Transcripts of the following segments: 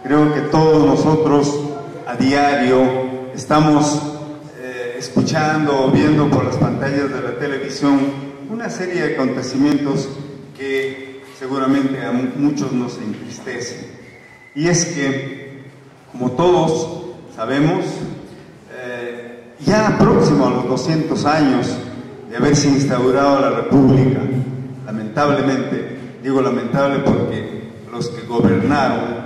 Creo que todos nosotros a diario estamos escuchando o viendo por las pantallas de la televisión una serie de acontecimientos que seguramente a muchos nos entristecen. Y es que, como todos sabemos, ya próximo a los 200 años de haberse instaurado la República, lamentablemente, digo lamentable porque los que gobernaron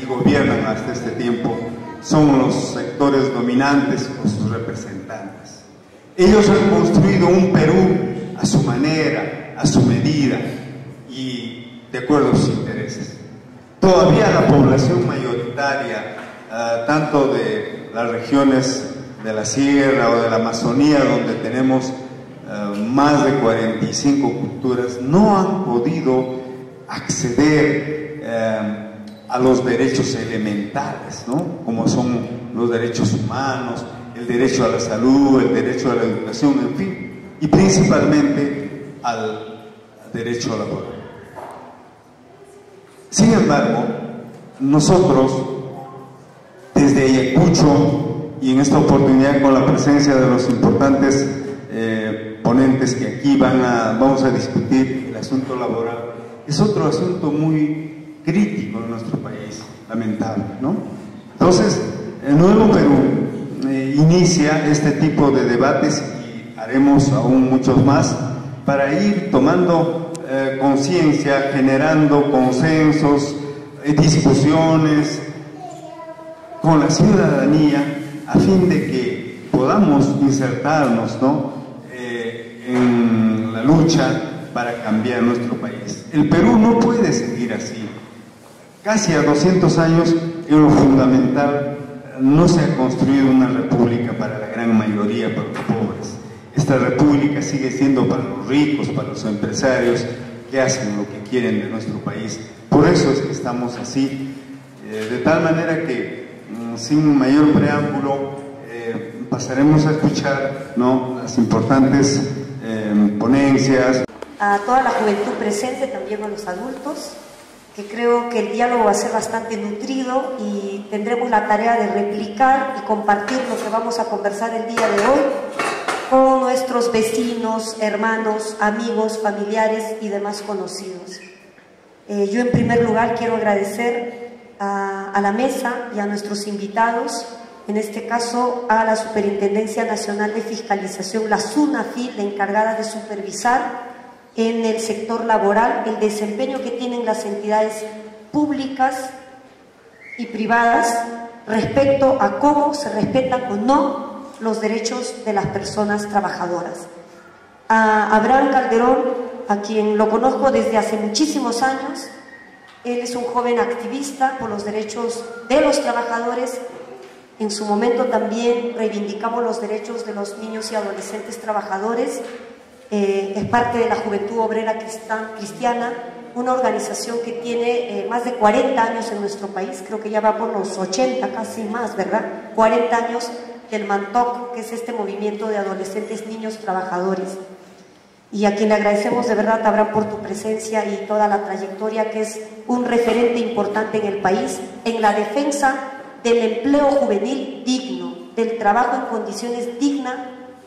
gobiernan hasta este tiempo son los sectores dominantes o sus representantes. Ellos han construido un Perú a su manera, a su medida y de acuerdo a sus intereses. Todavía la población mayoritaria, tanto de las regiones de la sierra o de la Amazonía, donde tenemos más de 45 culturas, no han podido acceder a los derechos elementales, ¿no? Como son los derechos humanos, el derecho a la salud, el derecho a la educación, en fin, y principalmente al derecho laboral. Sin embargo, nosotros, desde Ayacucho, y en esta oportunidad con la presencia de los importantes ponentes que aquí vamos a discutir el asunto laboral, es otro asunto muy crítico en nuestro país, lamentable, ¿no? Entonces, el Nuevo Perú inicia este tipo de debates y haremos aún muchos más para ir tomando conciencia, generando consensos, discusiones con la ciudadanía a fin de que podamos insertarnos, ¿no? En la lucha para cambiar nuestro país. El Perú no puede seguir así. Casi a 200 años, en lo fundamental, no se ha construido una república para la gran mayoría, para los pobres. Esta república sigue siendo para los ricos, para los empresarios que hacen lo que quieren de nuestro país. Por eso es que estamos así, de tal manera que, sin mayor preámbulo, pasaremos a escuchar, ¿no?, las importantes ponencias. A toda la juventud presente, también a los adultos, que creo que el diálogo va a ser bastante nutrido y tendremos la tarea de replicar y compartir lo que vamos a conversar el día de hoy con nuestros vecinos, hermanos, amigos, familiares y demás conocidos. Yo en primer lugar quiero agradecer a la mesa y a nuestros invitados, en este caso a la Superintendencia Nacional de Fiscalización, la SUNAFIL, la encargada de supervisar en el sector laboral el desempeño que tienen las entidades públicas y privadas respecto a cómo se respetan o no los derechos de las personas trabajadoras. A Abraham Calderón, a quien lo conozco desde hace muchísimos años, él es un joven activista por los derechos de los trabajadores. En su momento también reivindicamos los derechos de los niños y adolescentes trabajadores. Es parte de la Juventud Obrera Cristiana, una organización que tiene más de 40 años en nuestro país, creo que ya va por los 80, casi más, ¿verdad? 40 años del MANTOC, que es este movimiento de adolescentes, niños, trabajadores. Y a quien le agradecemos de verdad, Abraham, por tu presencia y toda la trayectoria, que es un referente importante en el país, en la defensa del empleo juvenil digno, del trabajo en condiciones dignas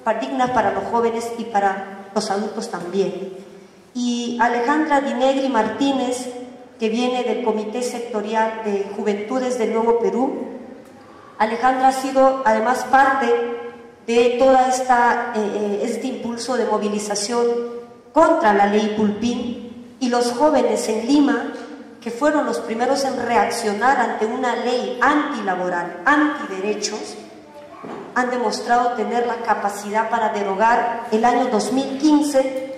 para los jóvenes y para los adultos también. Y Alejandra Dinegri Martínez, que viene del Comité Sectorial de Juventudes del Nuevo Perú. Alejandra ha sido además parte de toda este impulso de movilización contra la ley Pulpín, y los jóvenes en Lima, que fueron los primeros en reaccionar ante una ley antilaboral, antiderechos, han demostrado tener la capacidad para derogar el año 2015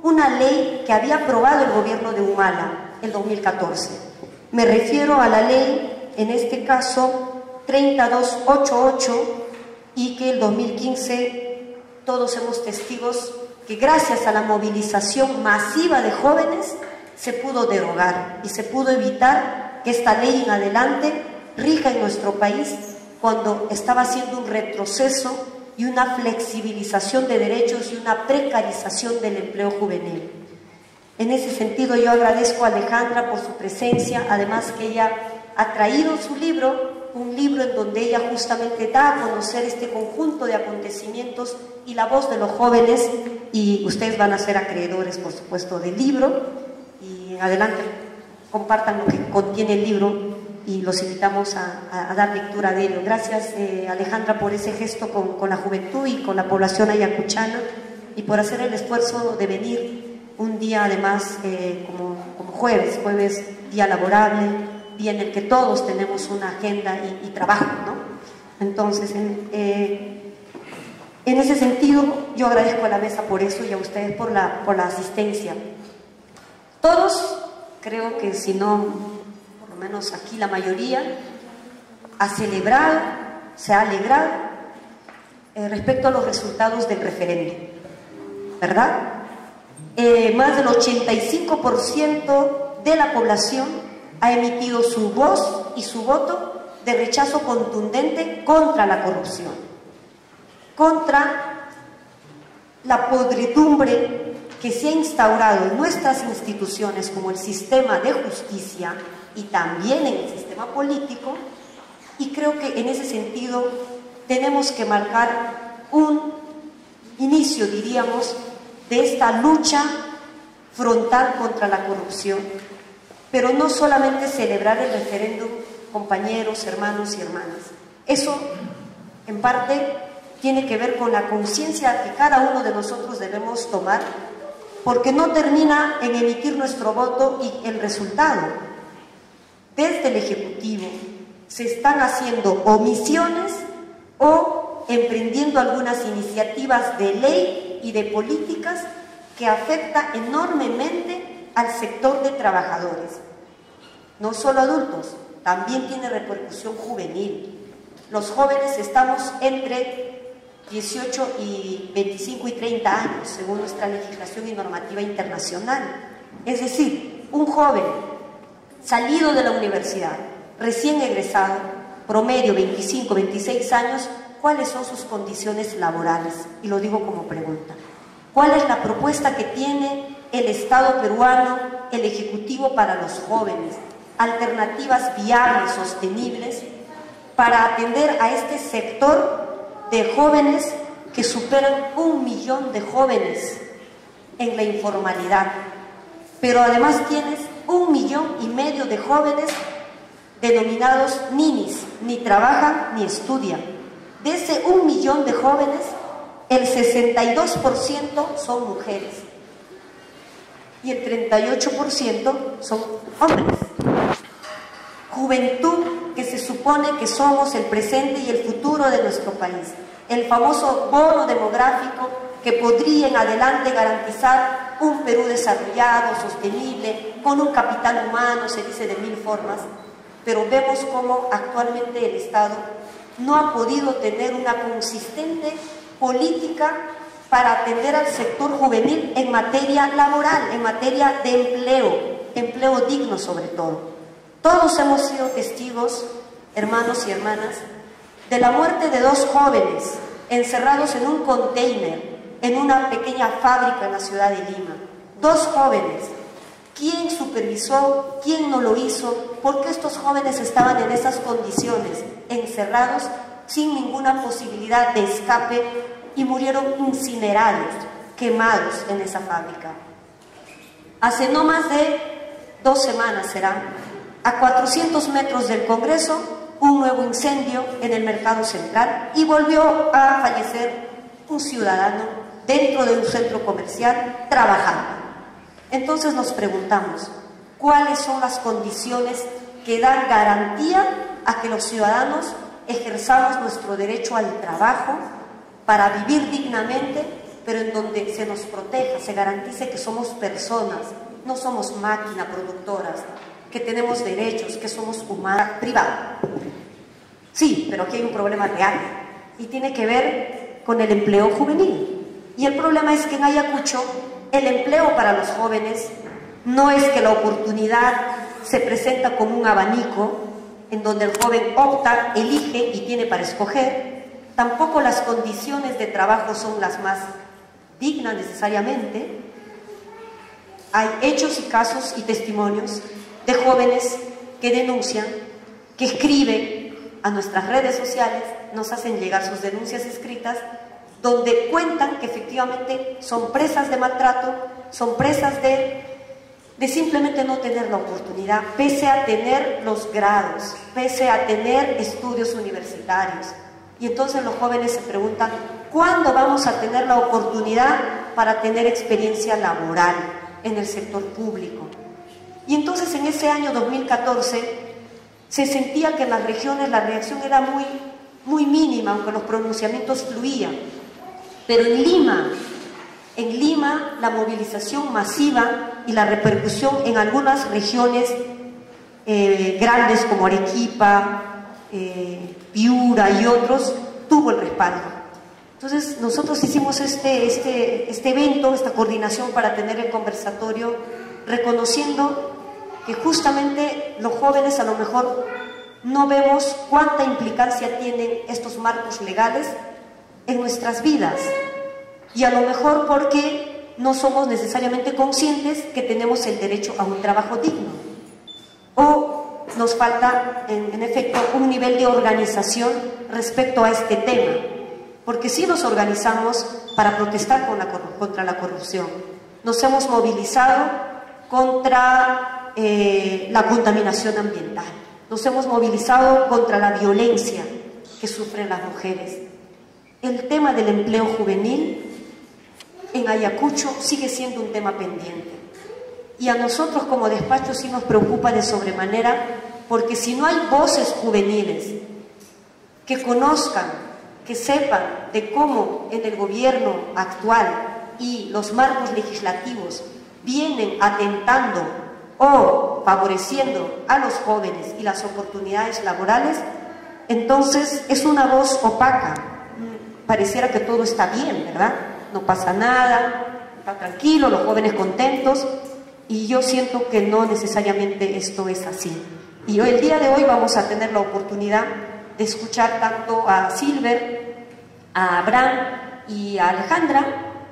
una ley que había aprobado el gobierno de Humala el 2014. Me refiero a la ley, en este caso, 30288, y que el 2015 todos somos testigos que gracias a la movilización masiva de jóvenes se pudo derogar y se pudo evitar que esta ley en adelante rija en nuestro país, cuando estaba haciendo un retroceso y una flexibilización de derechos y una precarización del empleo juvenil. En ese sentido yo agradezco a Alejandra por su presencia, además que ella ha traído su libro, un libro en donde ella justamente da a conocer este conjunto de acontecimientos y la voz de los jóvenes, y ustedes van a ser acreedores, por supuesto, del libro, y en adelante compartan lo que contiene el libro y los invitamos a dar lectura de ello. Gracias, Alejandra, por ese gesto con la juventud y con la población ayacuchana, y por hacer el esfuerzo de venir un día además como jueves, día laborable, día en el que todos tenemos una agenda y trabajo, ¿no? Entonces, en ese sentido, yo agradezco a la mesa por eso y a ustedes por la asistencia. Todos, creo que si no, por lo menos aquí la mayoría, ha celebrado, se ha alegrado respecto a los resultados del referéndum, ¿verdad? Más del 85% de la población ha emitido su voz y su voto de rechazo contundente contra la corrupción, contra la podredumbre que se ha instaurado en nuestras instituciones como el sistema de justicia y también en el sistema político, y creo que en ese sentido tenemos que marcar un inicio, diríamos, de esta lucha frontal contra la corrupción, pero no solamente celebrar el referéndum, compañeros, hermanos y hermanas. Eso, en parte, tiene que ver con la conciencia que cada uno de nosotros debemos tomar, porque no termina en emitir nuestro voto y el resultado. Desde el Ejecutivo se están haciendo omisiones o emprendiendo algunas iniciativas de ley y de políticas que afecta enormemente al sector de trabajadores. No solo adultos, también tiene repercusión juvenil. Los jóvenes estamos entre 18 y 25 y 30 años, según nuestra legislación y normativa internacional. Es decir, un joven salido de la universidad, recién egresado, promedio 25, 26 años, ¿cuáles son sus condiciones laborales? Y lo digo como pregunta. ¿Cuál es la propuesta que tiene el Estado peruano, el Ejecutivo para los jóvenes? Alternativas viables, sostenibles, para atender a este sector de jóvenes que superan 1 millón de jóvenes en la informalidad. Pero además tienes 1,5 millones de jóvenes denominados ninis, ni trabajan ni estudian. De ese 1 millón de jóvenes, el 62% son mujeres y el 38% son hombres. Juventud que se supone que somos el presente y el futuro de nuestro país. El famoso bono demográfico que podría en adelante garantizar un Perú desarrollado, sostenible, con un capital humano, se dice de 1000 formas, pero vemos cómo actualmente el Estado no ha podido tener una consistente política para atender al sector juvenil en materia laboral, en materia de empleo digno sobre todo. Todos hemos sido testigos, hermanos y hermanas, de la muerte de 2 jóvenes encerrados en un container en una pequeña fábrica en la ciudad de Lima. 2 jóvenes. ¿Quién supervisó? ¿Quién no lo hizo? ¿Por qué estos jóvenes estaban en esas condiciones, encerrados, sin ninguna posibilidad de escape, y murieron incinerados, quemados en esa fábrica? Hace no más de 2 semanas será, a 400 metros del Congreso, un nuevo incendio en el Mercado Central y volvió a fallecer un ciudadano dentro de un centro comercial trabajando. Entonces nos preguntamos, ¿cuáles son las condiciones que dan garantía a que los ciudadanos ejerzamos nuestro derecho al trabajo para vivir dignamente, pero en donde se nos proteja, se garantice que somos personas, no somos máquinas productoras, que tenemos derechos, que somos humanos, privados? Sí, pero aquí hay un problema real y tiene que ver con el empleo juvenil. Y el problema es que en Ayacucho el empleo para los jóvenes no es que la oportunidad se presenta como un abanico en donde el joven opta, elige y tiene para escoger. Tampoco las condiciones de trabajo son las más dignas necesariamente. hay hechos y casos y testimonios de jóvenes que denuncian, que escriben a nuestras redes sociales, nos hacen llegar sus denuncias escritas, donde cuentan que efectivamente son presas de maltrato, son presas de simplemente no tener la oportunidad, pese a tener los grados, pese a tener estudios universitarios. Y entonces los jóvenes se preguntan, ¿cuándo vamos a tener la oportunidad para tener experiencia laboral en el sector público? Y entonces en ese año 2014 se sentía que en las regiones la reacción era muy mínima, aunque los pronunciamientos fluían. Pero en Lima la movilización masiva y la repercusión en algunas regiones grandes como Arequipa, Piura y otros, tuvo el respaldo. Entonces nosotros hicimos este evento, esta coordinación para tener el conversatorio, reconociendo que justamente los jóvenes a lo mejor no vemos cuánta implicancia tienen estos marcos legales en nuestras vidas, y a lo mejor porque no somos necesariamente conscientes que tenemos el derecho a un trabajo digno, o nos falta en efecto un nivel de organización respecto a este tema, porque sí nos organizamos para protestar contra la corrupción, nos hemos movilizado contra la contaminación ambiental, nos hemos movilizado contra la violencia que sufren las mujeres. El tema del empleo juvenil en Ayacucho sigue siendo un tema pendiente, y a nosotros como despacho sí nos preocupa de sobremanera, porque si no hay voces juveniles que conozcan, que sepan de cómo en el gobierno actual y los marcos legislativos vienen atentando o favoreciendo a los jóvenes y las oportunidades laborales, entonces es una voz opaca. Pareciera que todo está bien, ¿verdad? No pasa nada, está tranquilo, los jóvenes contentos, y yo siento que no necesariamente esto es así. Y hoy, el día de hoy, vamos a tener la oportunidad de escuchar tanto a Silver, a Abraham y a Alejandra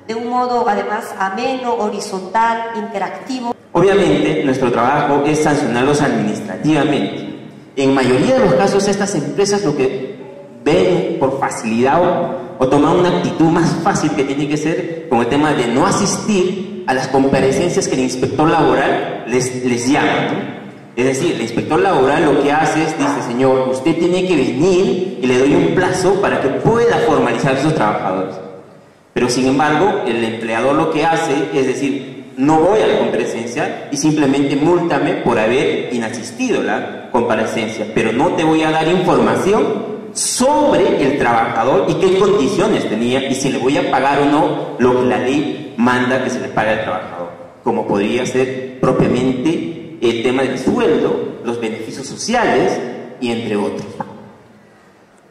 de un modo además ameno, horizontal, interactivo. Obviamente nuestro trabajo es sancionarlos administrativamente. En mayoría de los casos estas empresas lo que ven por facilidad o toman una actitud más fácil, que tiene que ser con el tema de no asistir a las comparecencias que el inspector laboral les llama, ¿no? Es decir, el inspector laboral lo que hace es, dice, señor, usted tiene que venir y le doy un plazo para que pueda formalizar a sus trabajadores. Pero sin embargo, el empleador lo que hace es decir, no voy a la comparecencia y simplemente múltame por haber inasistido a la comparecencia, pero no te voy a dar información sobre el trabajador y qué condiciones tenía y si le voy a pagar o no lo que la ley manda que se le pague al trabajador, como podría ser propiamente el tema del sueldo, los beneficios sociales y entre otros.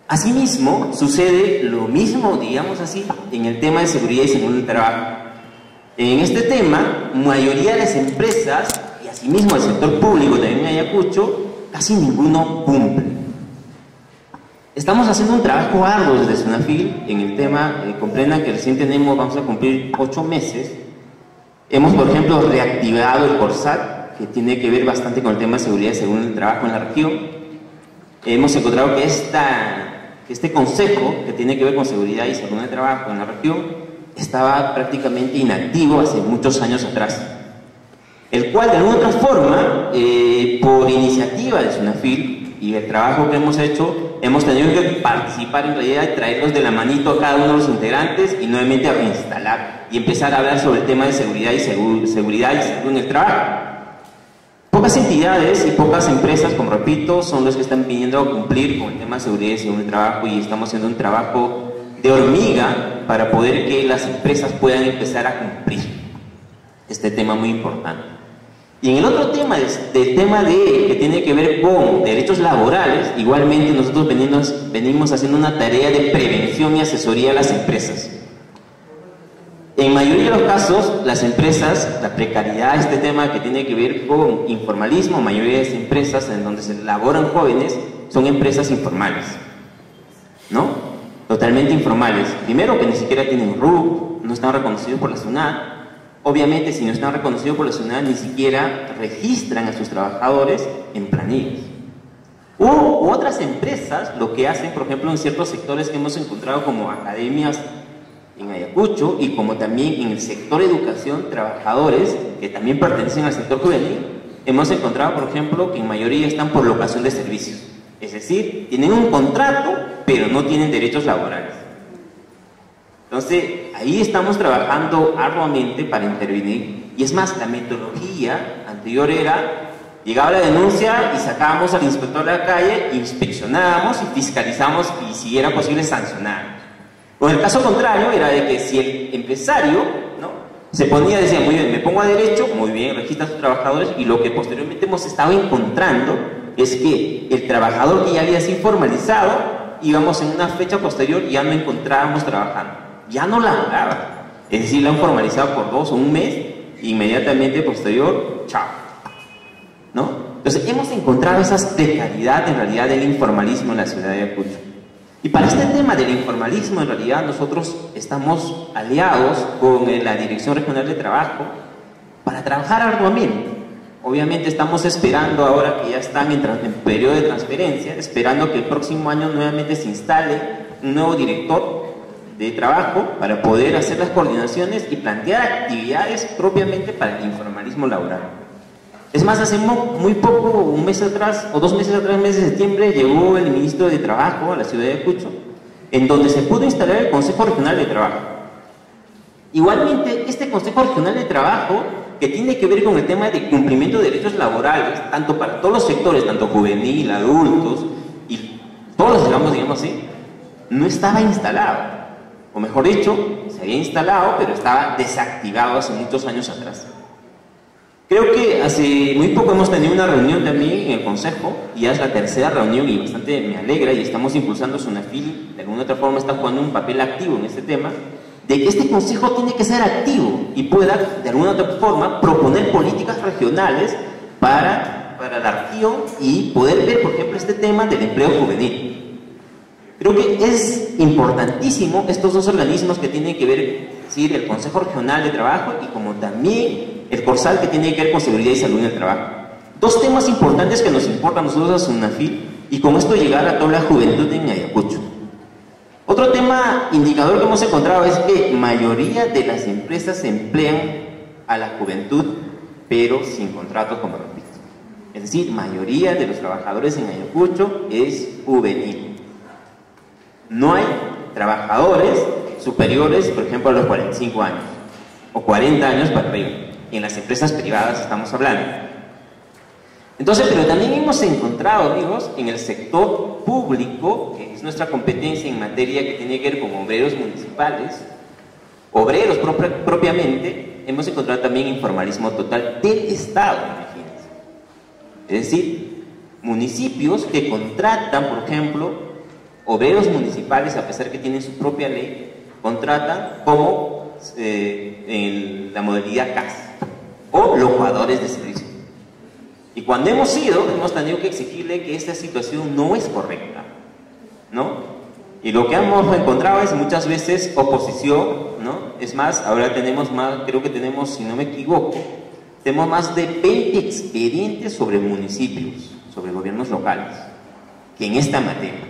Asimismo, sucede lo mismo, digamos así, en el tema de seguridad y salud del trabajo. En este tema, mayoría de las empresas y asimismo el sector público también en Ayacucho, casi ninguno cumple. Estamos haciendo un trabajo arduo desde SUNAFIL en el tema, comprendan que recién vamos a cumplir 8 meses. Hemos, por ejemplo, reactivado el CORSAT, que tiene que ver bastante con el tema de seguridad y salud del trabajo en la región. Hemos encontrado que este consejo, que tiene que ver con seguridad y salud del trabajo en la región, estaba prácticamente inactivo hace muchos años atrás, el cual de alguna otra forma, por iniciativa de SUNAFIL y el trabajo que hemos hecho, hemos tenido que participar en realidad y traerlos de la manito a cada uno de los integrantes y nuevamente a reinstalar y empezar a hablar sobre el tema de seguridad y salud en el trabajo. Pocas entidades y pocas empresas, como repito, son los que están viniendo a cumplir con el tema de seguridad y salud en el trabajo, y estamos haciendo un trabajo de hormiga para poder que las empresas puedan empezar a cumplir este tema muy importante. Y en el otro tema, del tema que tiene que ver con derechos laborales, igualmente nosotros venimos haciendo una tarea de prevención y asesoría a las empresas. En mayoría de los casos, las empresas, la precariedad, este tema que tiene que ver con informalismo, mayoría de las empresas en donde se laboran jóvenes son empresas informales, ¿no? Totalmente informales. Primero, que ni siquiera tienen RUC, no están reconocidos por la SUNAT, Obviamente, si no están reconocidos por la ciudad, ni siquiera registran a sus trabajadores en planillas. U otras empresas, lo que hacen, por ejemplo, en ciertos sectores que hemos encontrado como academias en Ayacucho y como también en el sector educación, trabajadores que también pertenecen al sector juvenil, hemos encontrado, por ejemplo, que en mayoría están por locación de servicios. Es decir, tienen un contrato, pero no tienen derechos laborales. Entonces, ahí estamos trabajando arduamente para intervenir. Y es más, la metodología anterior era, llegaba la denuncia y sacábamos al inspector de la calle, inspeccionábamos y fiscalizamos y si era posible sancionar. O en el caso contrario, era de que si el empresario, ¿no?, se ponía, decía, muy bien, me pongo a derecho, muy bien, registra a sus trabajadores, y lo que posteriormente hemos estado encontrando es que el trabajador que ya había sido formalizado, íbamos en una fecha posterior y ya no encontrábamos trabajando, ya no laboraba. Es decir, lo han formalizado por 2 o 1 mes, e inmediatamente posterior, chao, ¿no? Entonces, hemos encontrado esa precariedad en realidad del informalismo en la ciudad de Ayacucho. Y para este tema del informalismo, en realidad nosotros estamos aliados con la Dirección Regional de Trabajo para trabajar arduamente. Obviamente estamos esperando ahora que ya están en periodo de transferencia, esperando que el próximo año nuevamente se instale un nuevo director de trabajo para poder hacer las coordinaciones y plantear actividades propiamente para el informalismo laboral. Es más, hace muy poco, 1 mes atrás o 2 meses atrás, mes de septiembre, llegó el ministro de Trabajo a la ciudad de Ayacucho, en donde se pudo instalar el Consejo Regional de Trabajo. Igualmente, este Consejo Regional de Trabajo, que tiene que ver con el tema de cumplimiento de derechos laborales, tanto para todos los sectores, tanto juvenil, adultos, y todos los digamos así, no estaba instalado. O mejor dicho, se había instalado, pero estaba desactivado hace muchos años atrás. Creo que hace muy poco hemos tenido una reunión también en el Consejo, y ya es la 3ª reunión y bastante me alegra, y estamos impulsando SUNAFIL, de alguna otra forma está jugando un papel activo en este tema, de que este Consejo tiene que ser activo y pueda, de alguna otra forma, proponer políticas regionales para la región y poder ver, por ejemplo, este tema del empleo juvenil. Creo que es importantísimo estos 2 organismos que tienen que ver, ¿sí?, el Consejo Regional de Trabajo y como también el CORSAL, que tiene que ver con seguridad y salud en el trabajo. 2 temas importantes que nos importan a nosotros a SUNAFIL, y con esto llegar a toda la juventud en Ayacucho. Otro tema indicador que hemos encontrado es que mayoría de las empresas emplean a la juventud, pero sin contrato, como repito. Es decir, mayoría de los trabajadores en Ayacucho es juvenil. No hay trabajadores superiores, por ejemplo, a los 45 años o 40 años para arriba. En las empresas privadas estamos hablando. Entonces, pero también hemos encontrado, amigos, en el sector público, que es nuestra competencia en materia que tiene que ver con obreros municipales, obreros propiamente, hemos encontrado también informalismo total del Estado, imagínense. Es decir, municipios que contratan, por ejemplo, obreros municipales, a pesar que tienen su propia ley, contratan como en la modalidad CAS o los jugadores de servicio. Y cuando hemos ido, hemos tenido que exigirle que esta situación no es correcta, ¿no? Y lo que hemos encontrado es muchas veces oposición, ¿no? Es más, ahora tenemos más, creo que tenemos, si no me equivoco, tenemos más de 20 expedientes sobre municipios, sobre gobiernos locales, que en esta materia.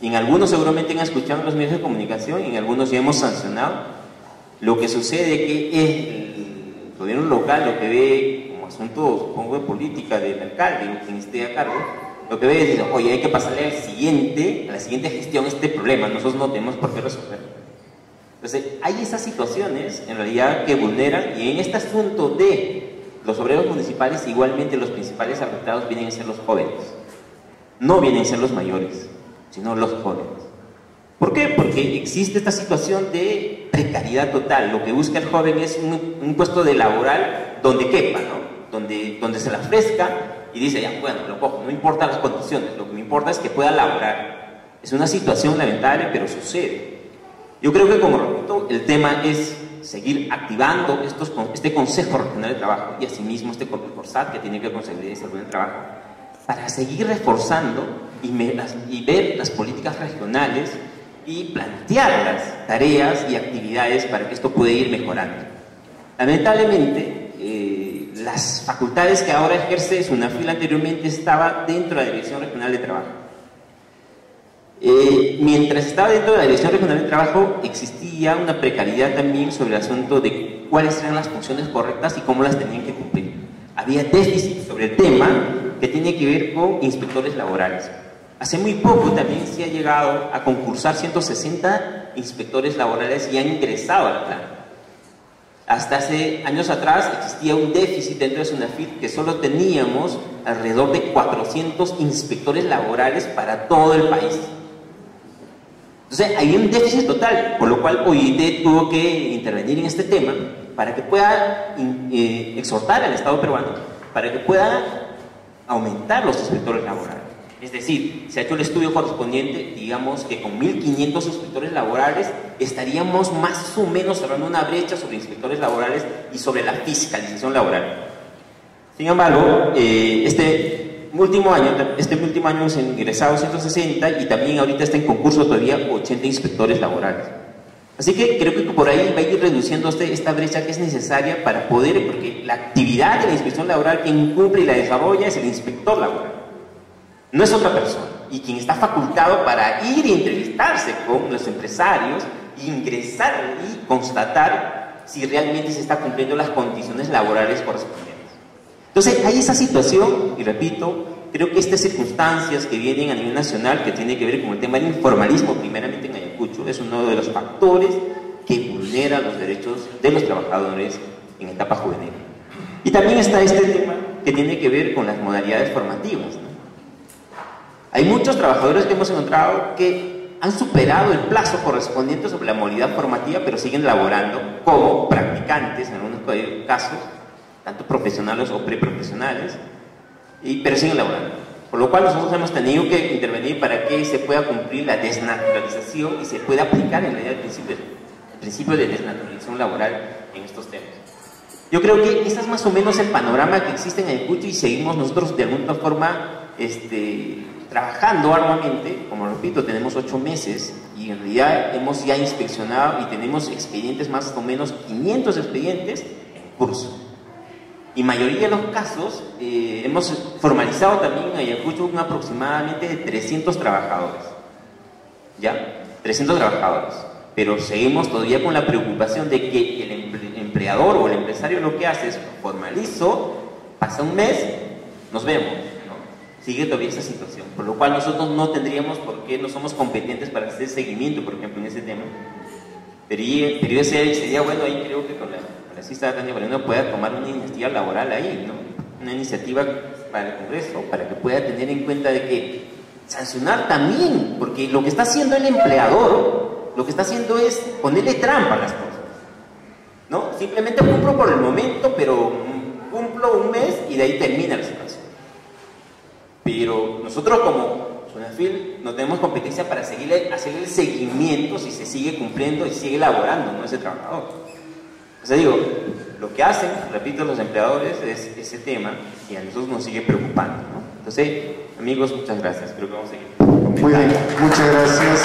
Y en algunos seguramente han escuchado en los medios de comunicación, y en algunos ya hemos sancionado. Lo que sucede es que el gobierno local lo que ve como asunto, supongo, de política del alcalde o quien esté a cargo, lo que ve es decir, oye, hay que pasarle a la siguiente gestión este problema, nosotros no tenemos por qué resolverlo. Entonces, hay esas situaciones en realidad que vulneran, y en este asunto de los obreros municipales, igualmente los principales afectados vienen a ser los jóvenes. No vienen a ser los mayores, sino los jóvenes. ¿Por qué? Porque existe esta situación de precariedad total. Lo que busca el joven es un puesto de laboral donde quepa, ¿no? Donde se le ofrezca y dice, ya, bueno, lo cojo, no importa las condiciones, lo que me importa es que pueda laborar. Es una situación lamentable, pero sucede. Yo creo que, como repito, el tema es seguir activando este Consejo Regional de Trabajo y asimismo este CORSAT, que tiene que ver con seguridad y salud en el trabajo, para seguir reforzando y ver las políticas regionales y plantear las tareas y actividades para que esto pueda ir mejorando. Lamentablemente, las facultades que ahora ejerce SUNAFIL anteriormente estaba dentro de la Dirección Regional de Trabajo. Mientras estaba dentro de la Dirección Regional de Trabajo, existía una precariedad también sobre el asunto de cuáles eran las funciones correctas y cómo las tenían que cumplir. Había déficit sobre el tema que tiene que ver con inspectores laborales. Hace muy poco también se ha llegado a concursar 160 inspectores laborales y han ingresado al plan. Hasta hace años atrás existía un déficit dentro de SUNAFIL que solo teníamos alrededor de 400 inspectores laborales para todo el país. Entonces, hay un déficit total, por lo cual OIT tuvo que intervenir en este tema para que pueda exhortar al Estado peruano, para que pueda aumentar los inspectores laborales. Es decir, se ha hecho el estudio correspondiente, digamos que con 1.500 inspectores laborales estaríamos más o menos cerrando una brecha sobre inspectores laborales y sobre la fiscalización laboral. Sin embargo, este último año hemos ingresado 160 y también ahorita está en concurso todavía 80 inspectores laborales. Así que creo que por ahí va a ir reduciéndose esta brecha que es necesaria para poder, porque la actividad de la inspección laboral quien cumple y la desarrolla es el inspector laboral. No es otra persona, y quien está facultado para ir y entrevistarse con los empresarios, ingresar y constatar si realmente se está cumpliendo las condiciones laborales correspondientes. Entonces, hay esa situación, y repito, creo que estas circunstancias que vienen a nivel nacional, que tiene que ver con el tema del informalismo, primeramente en Ayacucho, es uno de los factores que vulnera los derechos de los trabajadores en etapa juvenil. Y también está este tema que tiene que ver con las modalidades formativas, ¿no? Hay muchos trabajadores que hemos encontrado que han superado el plazo correspondiente sobre la modalidad formativa, pero siguen laborando como practicantes, en algunos casos, tanto profesionales o preprofesionales, pero siguen laborando. Por lo cual nosotros hemos tenido que intervenir para que se pueda cumplir la desnaturalización y se pueda aplicar en realidad el principio de desnaturalización laboral en estos temas. Yo creo que ese es más o menos el panorama que existe en Ayacucho y seguimos nosotros de alguna forma trabajando arduamente. Como repito, tenemos 8 meses y en realidad hemos ya inspeccionado y tenemos expedientes, más o menos 500 expedientes en curso. Y mayoría de los casos hemos formalizado también en Ayacucho aproximadamente de 300 trabajadores. ¿Ya? 300 trabajadores. Pero seguimos todavía con la preocupación de que el empleador o el empresario lo que hace es formalizo, pasa un mes, nos vemos. Sigue todavía esa situación, por lo cual nosotros no tendríamos por qué, no somos competentes para hacer seguimiento, por ejemplo, en ese tema. Pero sería bueno, ahí creo que con la congresista Tania Moreno pueda tomar una iniciativa laboral ahí, ¿no? Una iniciativa para el Congreso, para que pueda tener en cuenta de que sancionar también, porque lo que está haciendo el empleador, lo que está haciendo es ponerle trampa a las cosas, ¿no? Simplemente cumplo por el momento, pero cumplo un mes y de ahí termina la situación. Pero nosotros como SUNAFIL no tenemos competencia para hacerle el seguimiento si se sigue cumpliendo y sigue elaborando, ¿no?, ese trabajador. O sea, digo, lo que hacen, repito, los empleadores es ese tema y a nosotros nos sigue preocupando, ¿no? Entonces, amigos, muchas gracias. Creo que vamos a seguir comentando. Muy bien, muchas gracias.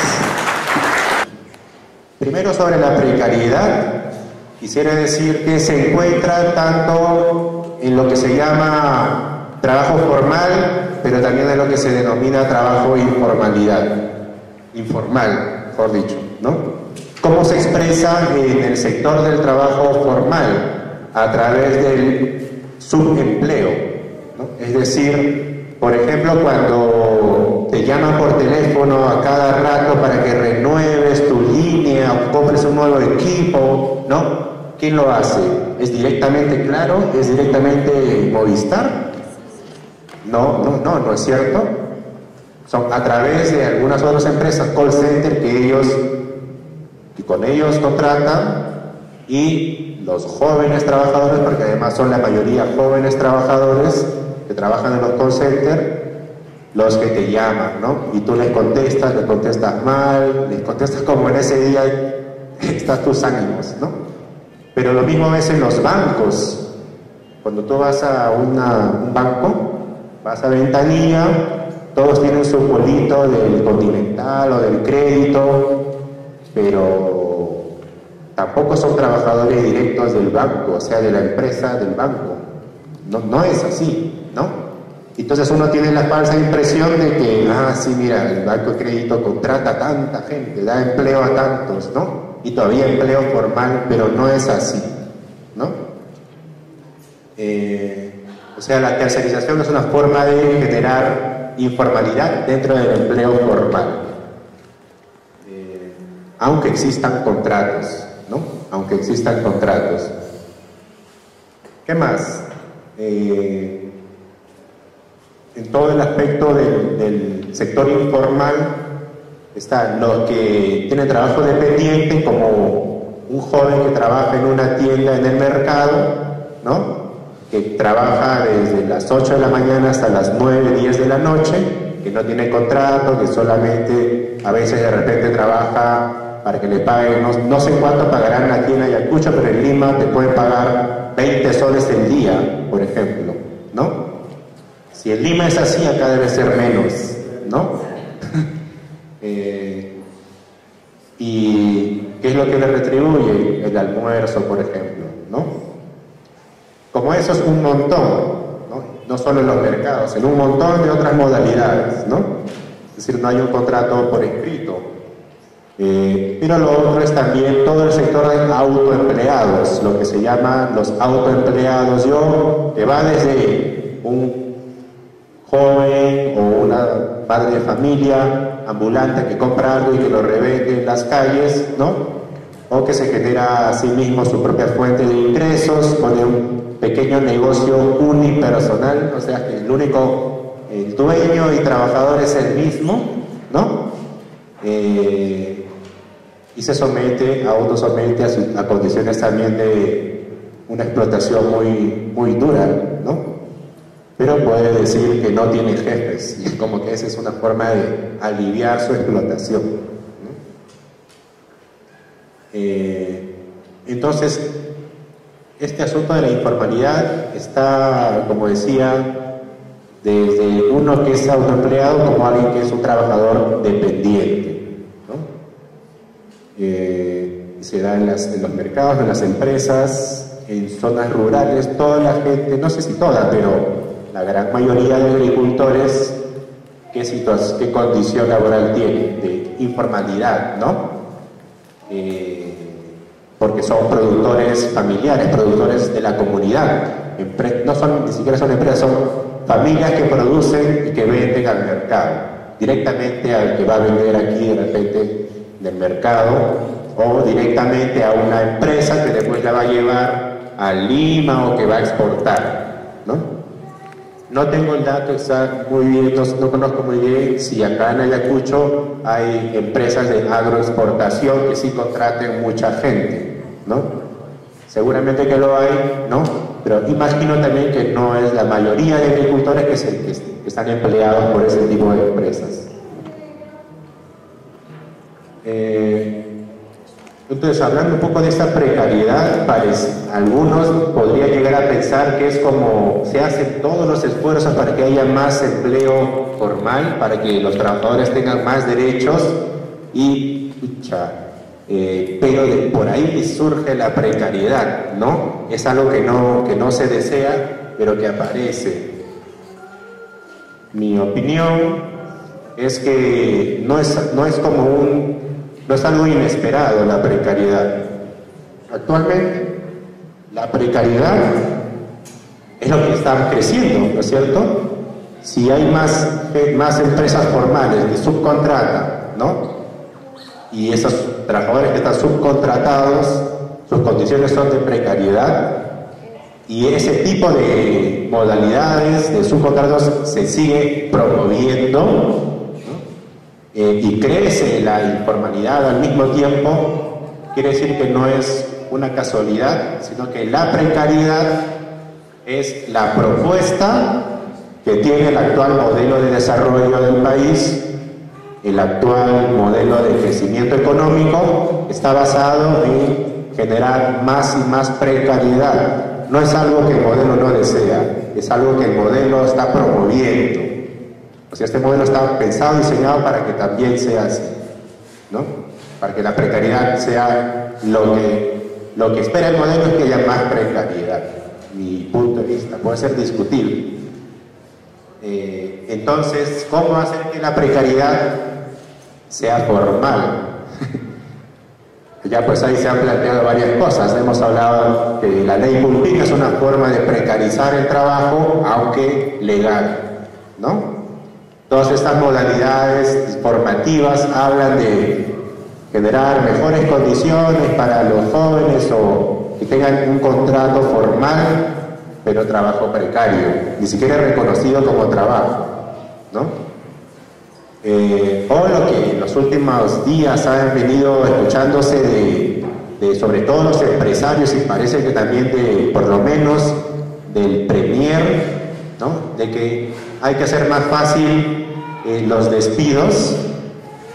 Primero, sobre la precariedad, quisiera decir que se encuentra tanto en lo que se llama trabajo formal, pero también en lo que se denomina trabajo informal, mejor dicho, ¿no? ¿Cómo se expresa en el sector del trabajo formal? A través del subempleo, ¿no? Es decir, por ejemplo, cuando te llaman por teléfono a cada rato para que renueves tu línea o compres un nuevo equipo, ¿no? ¿Quién lo hace? ¿Es directamente Claro? ¿Es directamente Movistar? No es cierto. Son a través de algunas otras empresas, call center, que con ellos contratan, y los jóvenes trabajadores, porque además son la mayoría jóvenes trabajadores que trabajan en los call centers, los que te llaman, ¿no? Y tú les contestas mal, les contestas como en ese día estás tus ánimos, ¿no? Pero lo mismo ves en los bancos. Cuando tú vas a un banco, vas a ventanilla, todos tienen su bolito del Continental o del crédito, pero tampoco son trabajadores directos del banco, o sea, de la empresa del banco. No es así, ¿no? Entonces uno tiene la falsa impresión de que, sí, mira, el banco de crédito contrata a tanta gente, da empleo a tantos, ¿no? Y todavía empleo formal, pero no es así, ¿no? O sea, la tercerización es una forma de generar informalidad dentro del empleo formal, aunque existan contratos, ¿no? Aunque existan contratos. ¿Qué más? En todo el aspecto del sector informal están los que tienen trabajo dependiente, como un joven que trabaja en una tienda en el mercado, ¿no? Que trabaja desde las 8 de la mañana hasta las 9, 10 de la noche, que no tiene contrato, que solamente a veces de repente trabaja para que le paguen, no sé cuánto pagarán aquí en Ayacucho, pero en Lima te pueden pagar 20 soles el día, por ejemplo, ¿no? Si en Lima es así, acá debe ser menos, ¿no? ¿Y qué es lo que le retribuye? El almuerzo, por ejemplo, ¿no? Como eso es un montón, no solo en los mercados, en un montón de otras modalidades, ¿no? Es decir, no hay un contrato por escrito. Pero lo otro es también todo el sector de autoempleados, lo que se llama los autoempleados, que va desde un joven o una padre de familia ambulante que compra algo y que lo revende en las calles, ¿no? O que se genera a sí mismo su propia fuente de ingresos, pone un pequeño negocio unipersonal, o sea que el dueño y trabajador es el mismo, ¿no? Y se autosomete a condiciones también de una explotación muy dura, ¿no? Pero puede decir que no tiene jefes, y es como que esa es una forma de aliviar su explotación, ¿no? Entonces, este asunto de la informalidad está, como decía, desde uno que es autoempleado como alguien que es un trabajador dependiente, ¿no? Se da en los mercados, en las empresas, en zonas rurales, toda la gente, no sé si toda, pero la gran mayoría de agricultores, ¿qué condición laboral tienen? De informalidad, ¿no? Porque son productores familiares, productores de la comunidad. Ni siquiera son empresas, son familias que producen y que venden al mercado, directamente al que va a vender aquí de repente del mercado, o directamente a una empresa que después la va a llevar a Lima o que va a exportar, ¿no? No tengo el dato exacto muy bien, no conozco muy bien si acá en Ayacucho hay empresas de agroexportación que sí contraten mucha gente, ¿no? Seguramente que lo hay, ¿no? Pero imagino también que no es la mayoría de agricultores que están empleados por ese tipo de empresas. Entonces, hablando un poco de esta precariedad, algunos podrían llegar a pensar que es como se hacen todos los esfuerzos para que haya más empleo formal, para que los trabajadores tengan más derechos pero por ahí surge la precariedad, ¿no? Es algo que no se desea, pero que aparece. Mi opinión es que no es algo inesperado la precariedad. Actualmente, la precariedad es lo que está creciendo, ¿no es cierto? Si hay más empresas formales que subcontratan, ¿no? Y esos trabajadores que están subcontratados, sus condiciones son de precariedad, y ese tipo de modalidades de subcontratos se sigue promoviendo, ¿no? Y crece la informalidad al mismo tiempo. Quiere decir que no es una casualidad, sino que la precariedad es la propuesta que tiene el actual modelo de desarrollo del país. El actual modelo de crecimiento económico está basado en generar más y más precariedad. No es algo que el modelo no desea, es algo que el modelo está promoviendo. O sea, este modelo está pensado y diseñado para que también sea así, ¿no? Para que la precariedad sea lo que espera el modelo es que haya más precariedad. Mi punto de vista puede ser discutible. Entonces, ¿cómo hacer que la precariedad sea formal? Ya pues ahí se han planteado varias cosas. Hemos hablado que la ley Pulpín es una forma de precarizar el trabajo, aunque legal, ¿no? Todas estas modalidades formativas hablan de generar mejores condiciones para los jóvenes o que tengan un contrato formal, pero trabajo precario, ni siquiera reconocido como trabajo, ¿no? O lo que en los últimos días han venido escuchándose de sobre todo los empresarios y parece que también por lo menos del Premier, ¿no? De que hay que hacer más fácil los despidos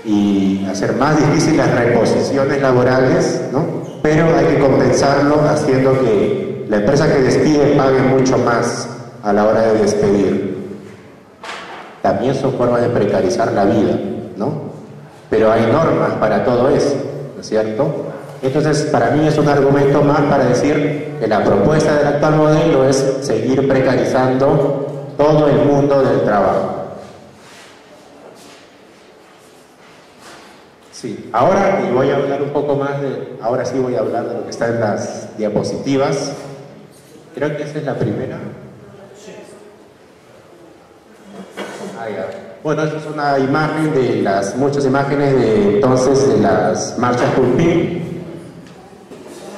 y hacer más difíciles las reposiciones laborales, ¿no? Pero hay que compensarlo haciendo que la empresa que despide pague mucho más a la hora de despedir. También son formas de precarizar la vida, ¿no? Pero hay normas para todo eso, ¿no es cierto? Entonces, para mí es un argumento más para decir que la propuesta del actual modelo es seguir precarizando todo el mundo del trabajo. Sí, ahora y voy a hablar un poco más ahora sí voy a hablar de lo que está en las diapositivas. Creo que esa es la primera. Bueno, esta es una imagen de las muchas imágenes de las marchas Pulpín.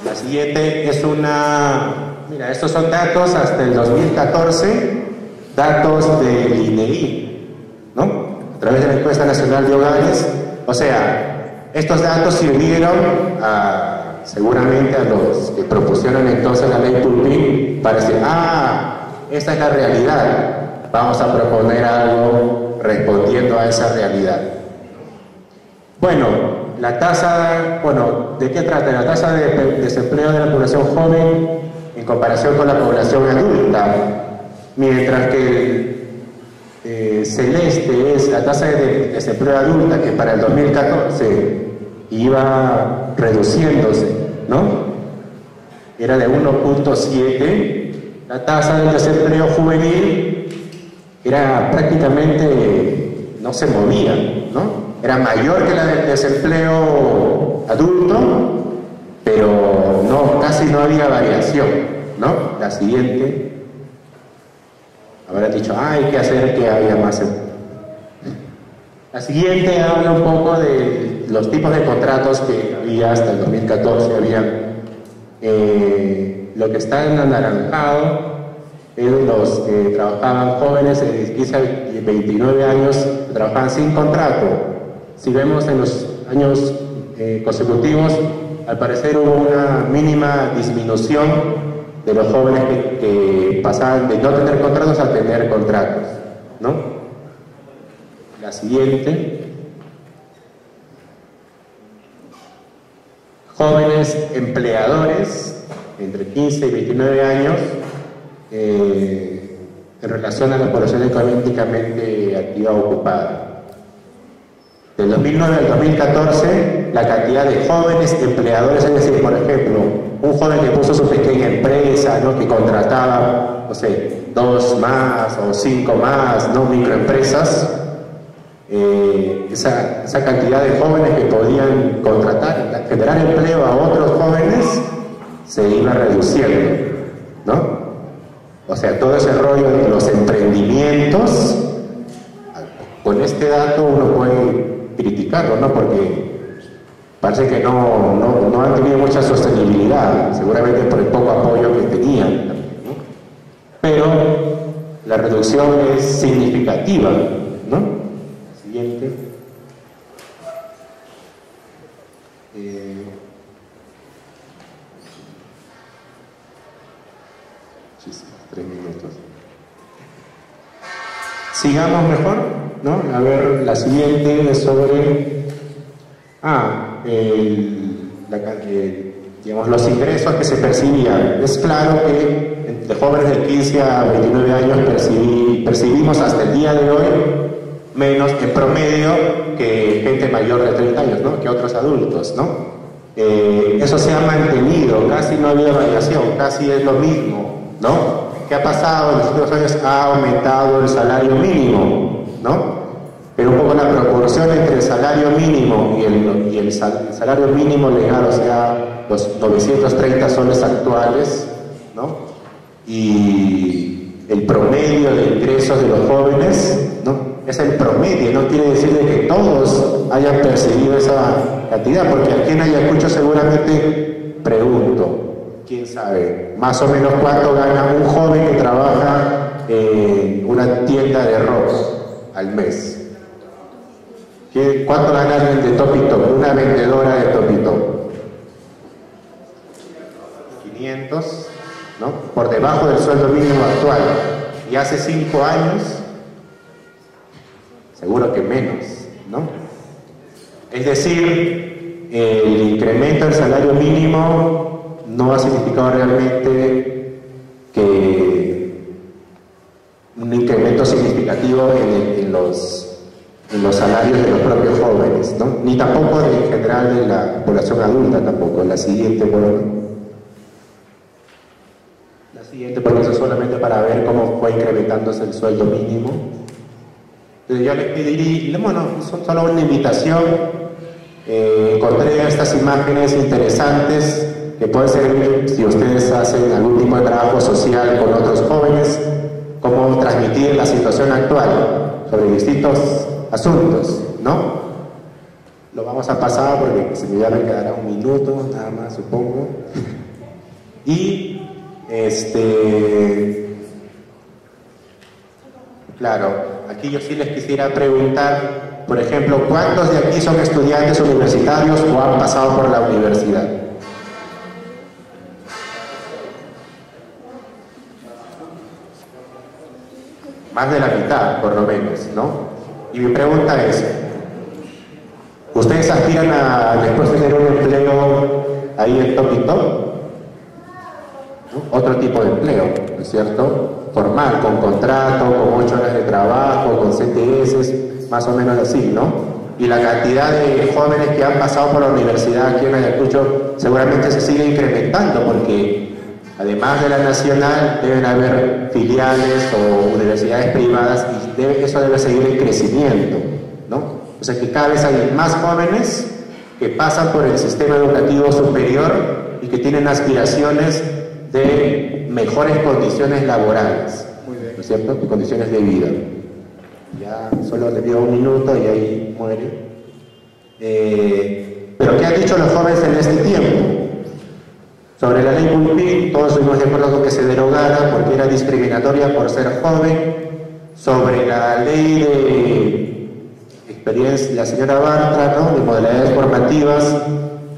La siguiente es mira, estos son datos hasta el 2014, datos del INEGI, ¿no? A través de la Encuesta Nacional de Hogares. O sea, estos datos sirvieron seguramente a los que propusieron entonces la ley Pulpín para decir, esta es la realidad. Vamos a proponer algo respondiendo a esa realidad. Bueno, ¿de qué trata? La tasa de desempleo de la población joven en comparación con la población adulta. Mientras que celeste es la tasa de desempleo adulta, que para el 2014 iba reduciéndose, ¿no? Era de 1.7. La tasa del desempleo juvenil era prácticamente, no se movía, ¿no? Era mayor que la del desempleo adulto, pero casi no había variación, ¿no? La siguiente, habrán dicho, hay que hacer que haya más. La siguiente habla un poco de los tipos de contratos que había hasta el 2014, lo que está en anaranjado es los que trabajaban jóvenes de 15 a 29 años, que trabajaban sin contrato. Si vemos en los años consecutivos, al parecer hubo una mínima disminución de los jóvenes que pasaban de no tener contratos a tener contratos, ¿no? La siguiente. Jóvenes empleadores entre 15 y 29 años en relación a la población económicamente activa ocupada. Del 2009 al 2014, la cantidad de jóvenes empleadores, es decir, por ejemplo, un joven que puso su pequeña empresa, ¿no? Que contrataba, no sé, 2 más o 5 más, ¿no? Microempresas, esa cantidad de jóvenes que podían contratar, generar empleo a otros jóvenes, se iba reduciendo, ¿no? O sea, todo ese rollo de los emprendimientos, con este dato uno puede criticarlo, ¿no? Porque parece que no han tenido mucha sostenibilidad, seguramente por el poco apoyo que tenían, ¿no? Pero la reducción es significativa, ¿no? Siguiente. Muchísimo, 3 minutos. Sigamos mejor, ¿no? A ver, la siguiente es sobre digamos, los ingresos que se percibían. Es claro que de jóvenes de 15 a 29 años percibimos hasta el día de hoy menos en promedio que gente mayor de 30 años, ¿no? Que otros adultos, ¿no? eso se ha mantenido, casi no había variación, casi es lo mismo, ¿no? ¿Qué ha pasado? En los últimos años ha aumentado el salario mínimo, ¿no? Pero un poco la proporción entre el salario mínimo y el salario mínimo legal, o sea, los 930 soles actuales, ¿no? Y el promedio de ingresos de los jóvenes, ¿no? Es el promedio, no quiere decir de que todos hayan percibido esa cantidad, porque aquí en Ayacucho seguramente pregunto, quién sabe, más o menos cuánto gana un joven que trabaja en una tienda de rock al mes. ¿Cuánto gana alguien de Top y Top? Una vendedora de Top y Top. 500, ¿no? Por debajo del sueldo mínimo actual. Y hace 5 años, seguro que menos, ¿no? Es decir, el incremento del salario mínimo no ha significado realmente que un incremento significativo en los salarios de los propios jóvenes, ¿no? Ni tampoco en general de la población adulta tampoco. La siguiente, porque eso es solamente para ver cómo fue incrementándose el sueldo mínimo. Entonces yo les pediría, bueno, son solo una invitación. Encontré estas imágenes interesantes que pueden servir si ustedes hacen algún tipo de trabajo social con otros jóvenes, cómo transmitir la situación actual sobre distintos asuntos, ¿no? Lo vamos a pasar porque ya me quedará un minuto, nada más, supongo. Y, claro, aquí yo sí les quisiera preguntar, por ejemplo, ¿cuántos de aquí son estudiantes universitarios o han pasado por la universidad? Más de la mitad, por lo menos, ¿no? Y mi pregunta es, ¿ustedes aspiran a después tener un empleo ahí en Top y Top? ¿No? Otro tipo de empleo, ¿no es cierto? Formal, con contrato, con 8 horas de trabajo, con CTS, más o menos así, ¿no? Y la cantidad de jóvenes que han pasado por la universidad aquí en Ayacucho seguramente se sigue incrementando porque además de la nacional deben haber filiales o universidades privadas y eso debe seguir en crecimiento, ¿no? O sea que cada vez hay más jóvenes que pasan por el sistema educativo superior y que tienen aspiraciones de mejores condiciones laborales, ¿no es cierto? Y condiciones de vida. Ya solo le pido un minuto y ahí muere. Pero ¿qué han dicho los jóvenes en este tiempo? Sobre la ley Pulpín, todos estuvimos de acuerdo con que se derogara porque era discriminatoria por ser joven. Sobre la ley de experiencia, la señora Bartra, ¿no? De modalidades formativas,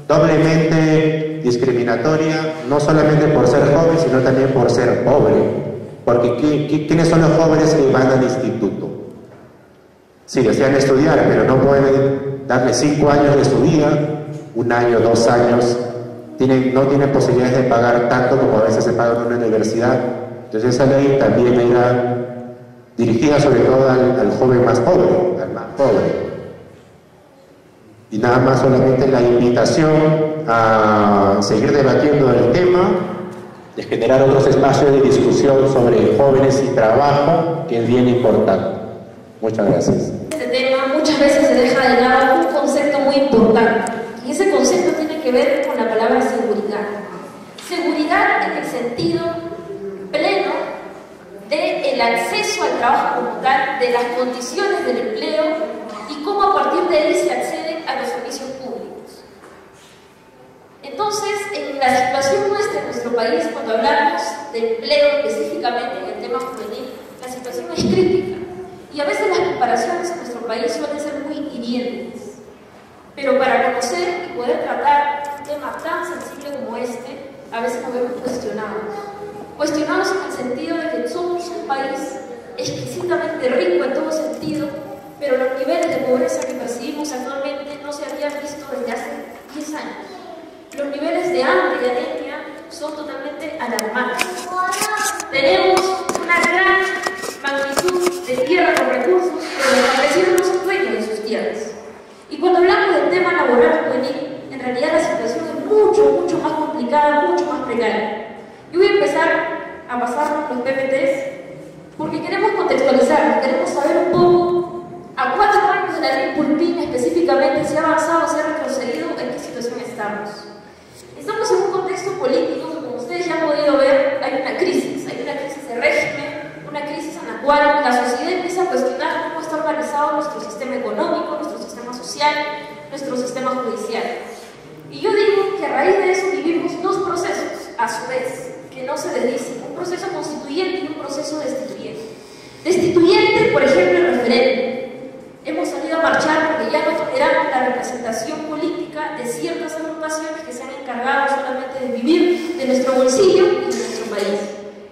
doblemente discriminatoria, no solamente por ser joven, sino también por ser pobre. Porque ¿quiénes son los jóvenes que van al instituto? Sí, desean estudiar, pero no pueden darle 5 años de su vida, 1 año, 2 años. No tienen posibilidades de pagar tanto como a veces se paga en una universidad. Entonces esa ley también era dirigida sobre todo al joven más pobre, al más pobre. Y nada más solamente la invitación a seguir debatiendo el tema, de generar otros espacios de discusión sobre jóvenes y trabajo, que es bien importante. Muchas gracias. Este tema muchas veces se deja de lado un concepto muy importante. Y ese concepto tiene que ver con la palabra seguridad. Seguridad en el sentido pleno del acceso al trabajo como tal, de las condiciones del empleo y cómo a partir de ahí se accede a los servicios públicos. Entonces, en la situación nuestra en nuestro país, cuando hablamos de empleo específicamente en el tema juvenil, la situación es crítica. Y a veces las comparaciones en nuestro país suelen ser muy hirientes. Pero para conocer y poder tratar un tema tan sensible como este, a veces nos vemos cuestionados. Cuestionados en el sentido de que somos un país exquisitamente rico en todo sentido, pero los niveles de pobreza que percibimos actualmente no se habían visto desde hace 10 años. Los niveles de hambre y anemia son totalmente alarmantes. Tenemos una gran magnitud de tierra con recursos, pero los campesinos no son dueños de sus tierras. Y cuando hablamos del tema laboral juvenil, en realidad la situación la ley Pulpín específicamente, si ha avanzado, si ha retrocedido, en qué situación estamos. Estamos en un contexto político que, como ustedes ya han podido ver, hay una crisis de régimen, una crisis en la cual la sociedad empieza a cuestionar cómo está organizado nuestro sistema económico, nuestro sistema social, nuestro sistema judicial. Y yo digo que a raíz de eso vivimos dos procesos, a su vez, que no se desdicen, un proceso constituyente y un proceso destituyente. Destituyente, por ejemplo, el referéndum. Hemos salido a marchar porque ya no toleramos la representación política de ciertas agrupaciones que se han encargado solamente de vivir de nuestro bolsillo y de nuestro país.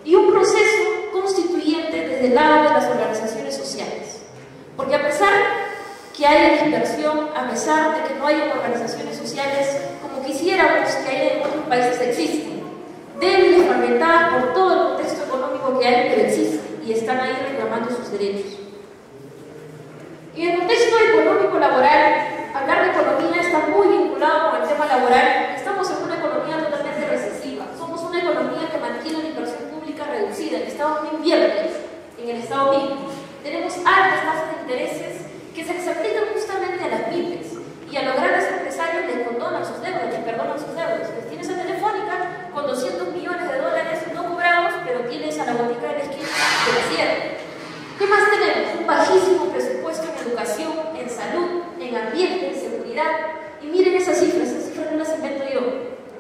Y un proceso constituyente desde el lado de las organizaciones sociales. Porque a pesar que haya dispersión, a pesar de que no haya organizaciones sociales como quisiéramos que haya en otros países, existen, débiles, fragmentadas por todo el contexto económico que hay, pero existen y están ahí reclamando sus derechos. Y en el contexto económico laboral, hablar de economía está muy vinculado con el tema laboral. Estamos en una economía totalmente recesiva. Somos una economía que mantiene la inversión pública reducida. El Estado no invierte en el Estado mismo. Tenemos altas tasas de intereses que se les aplican justamente a las pymes y a los grandes empresarios les condonan sus deudas, les perdonan sus deudas. Les tienes a Telefónica con 200 millones de dólares no cobrados, pero tienes a la botica de la esquina que la cierra. ¿Qué más tenemos? Un bajísimo presupuesto en educación, en salud, en ambiente, en seguridad. Y miren esas cifras no las invento yo.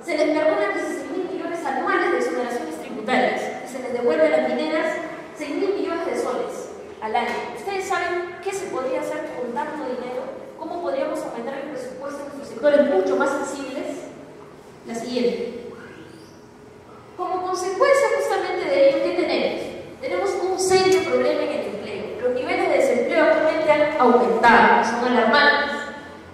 Se les perdonan 16.000 millones anuales de exoneraciones tributarias y se les devuelve a las mineras 6.000 millones de soles al año. ¿Ustedes saben qué se podría hacer con tanto dinero? ¿Cómo podríamos aumentar el presupuesto en nuestros sectores mucho más sensibles? La siguiente. Como consecuencia justamente de ello, ¿qué tenemos? Tenemos un serio problema en el empleo. Los niveles de desempleo actualmente han aumentado, son alarmantes.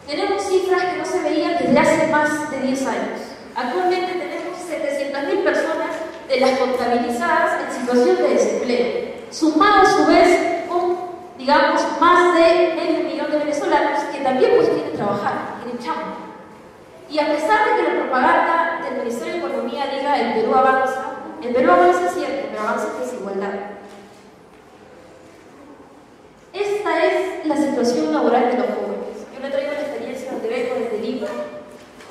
Tenemos cifras que no se veían desde hace más de 10 años. Actualmente tenemos 700.000 personas de las contabilizadas en situación de desempleo, sumado a su vez con, digamos, más de 500.000 de venezolanos que también pues quieren trabajar, quieren chamba. Y a pesar de que la propaganda del Ministerio de Economía diga el Perú avanza es cierto, pero avanza en desigualdad. Esta es la situación laboral de los jóvenes. Yo le traigo la experiencia donde vengo desde Lima.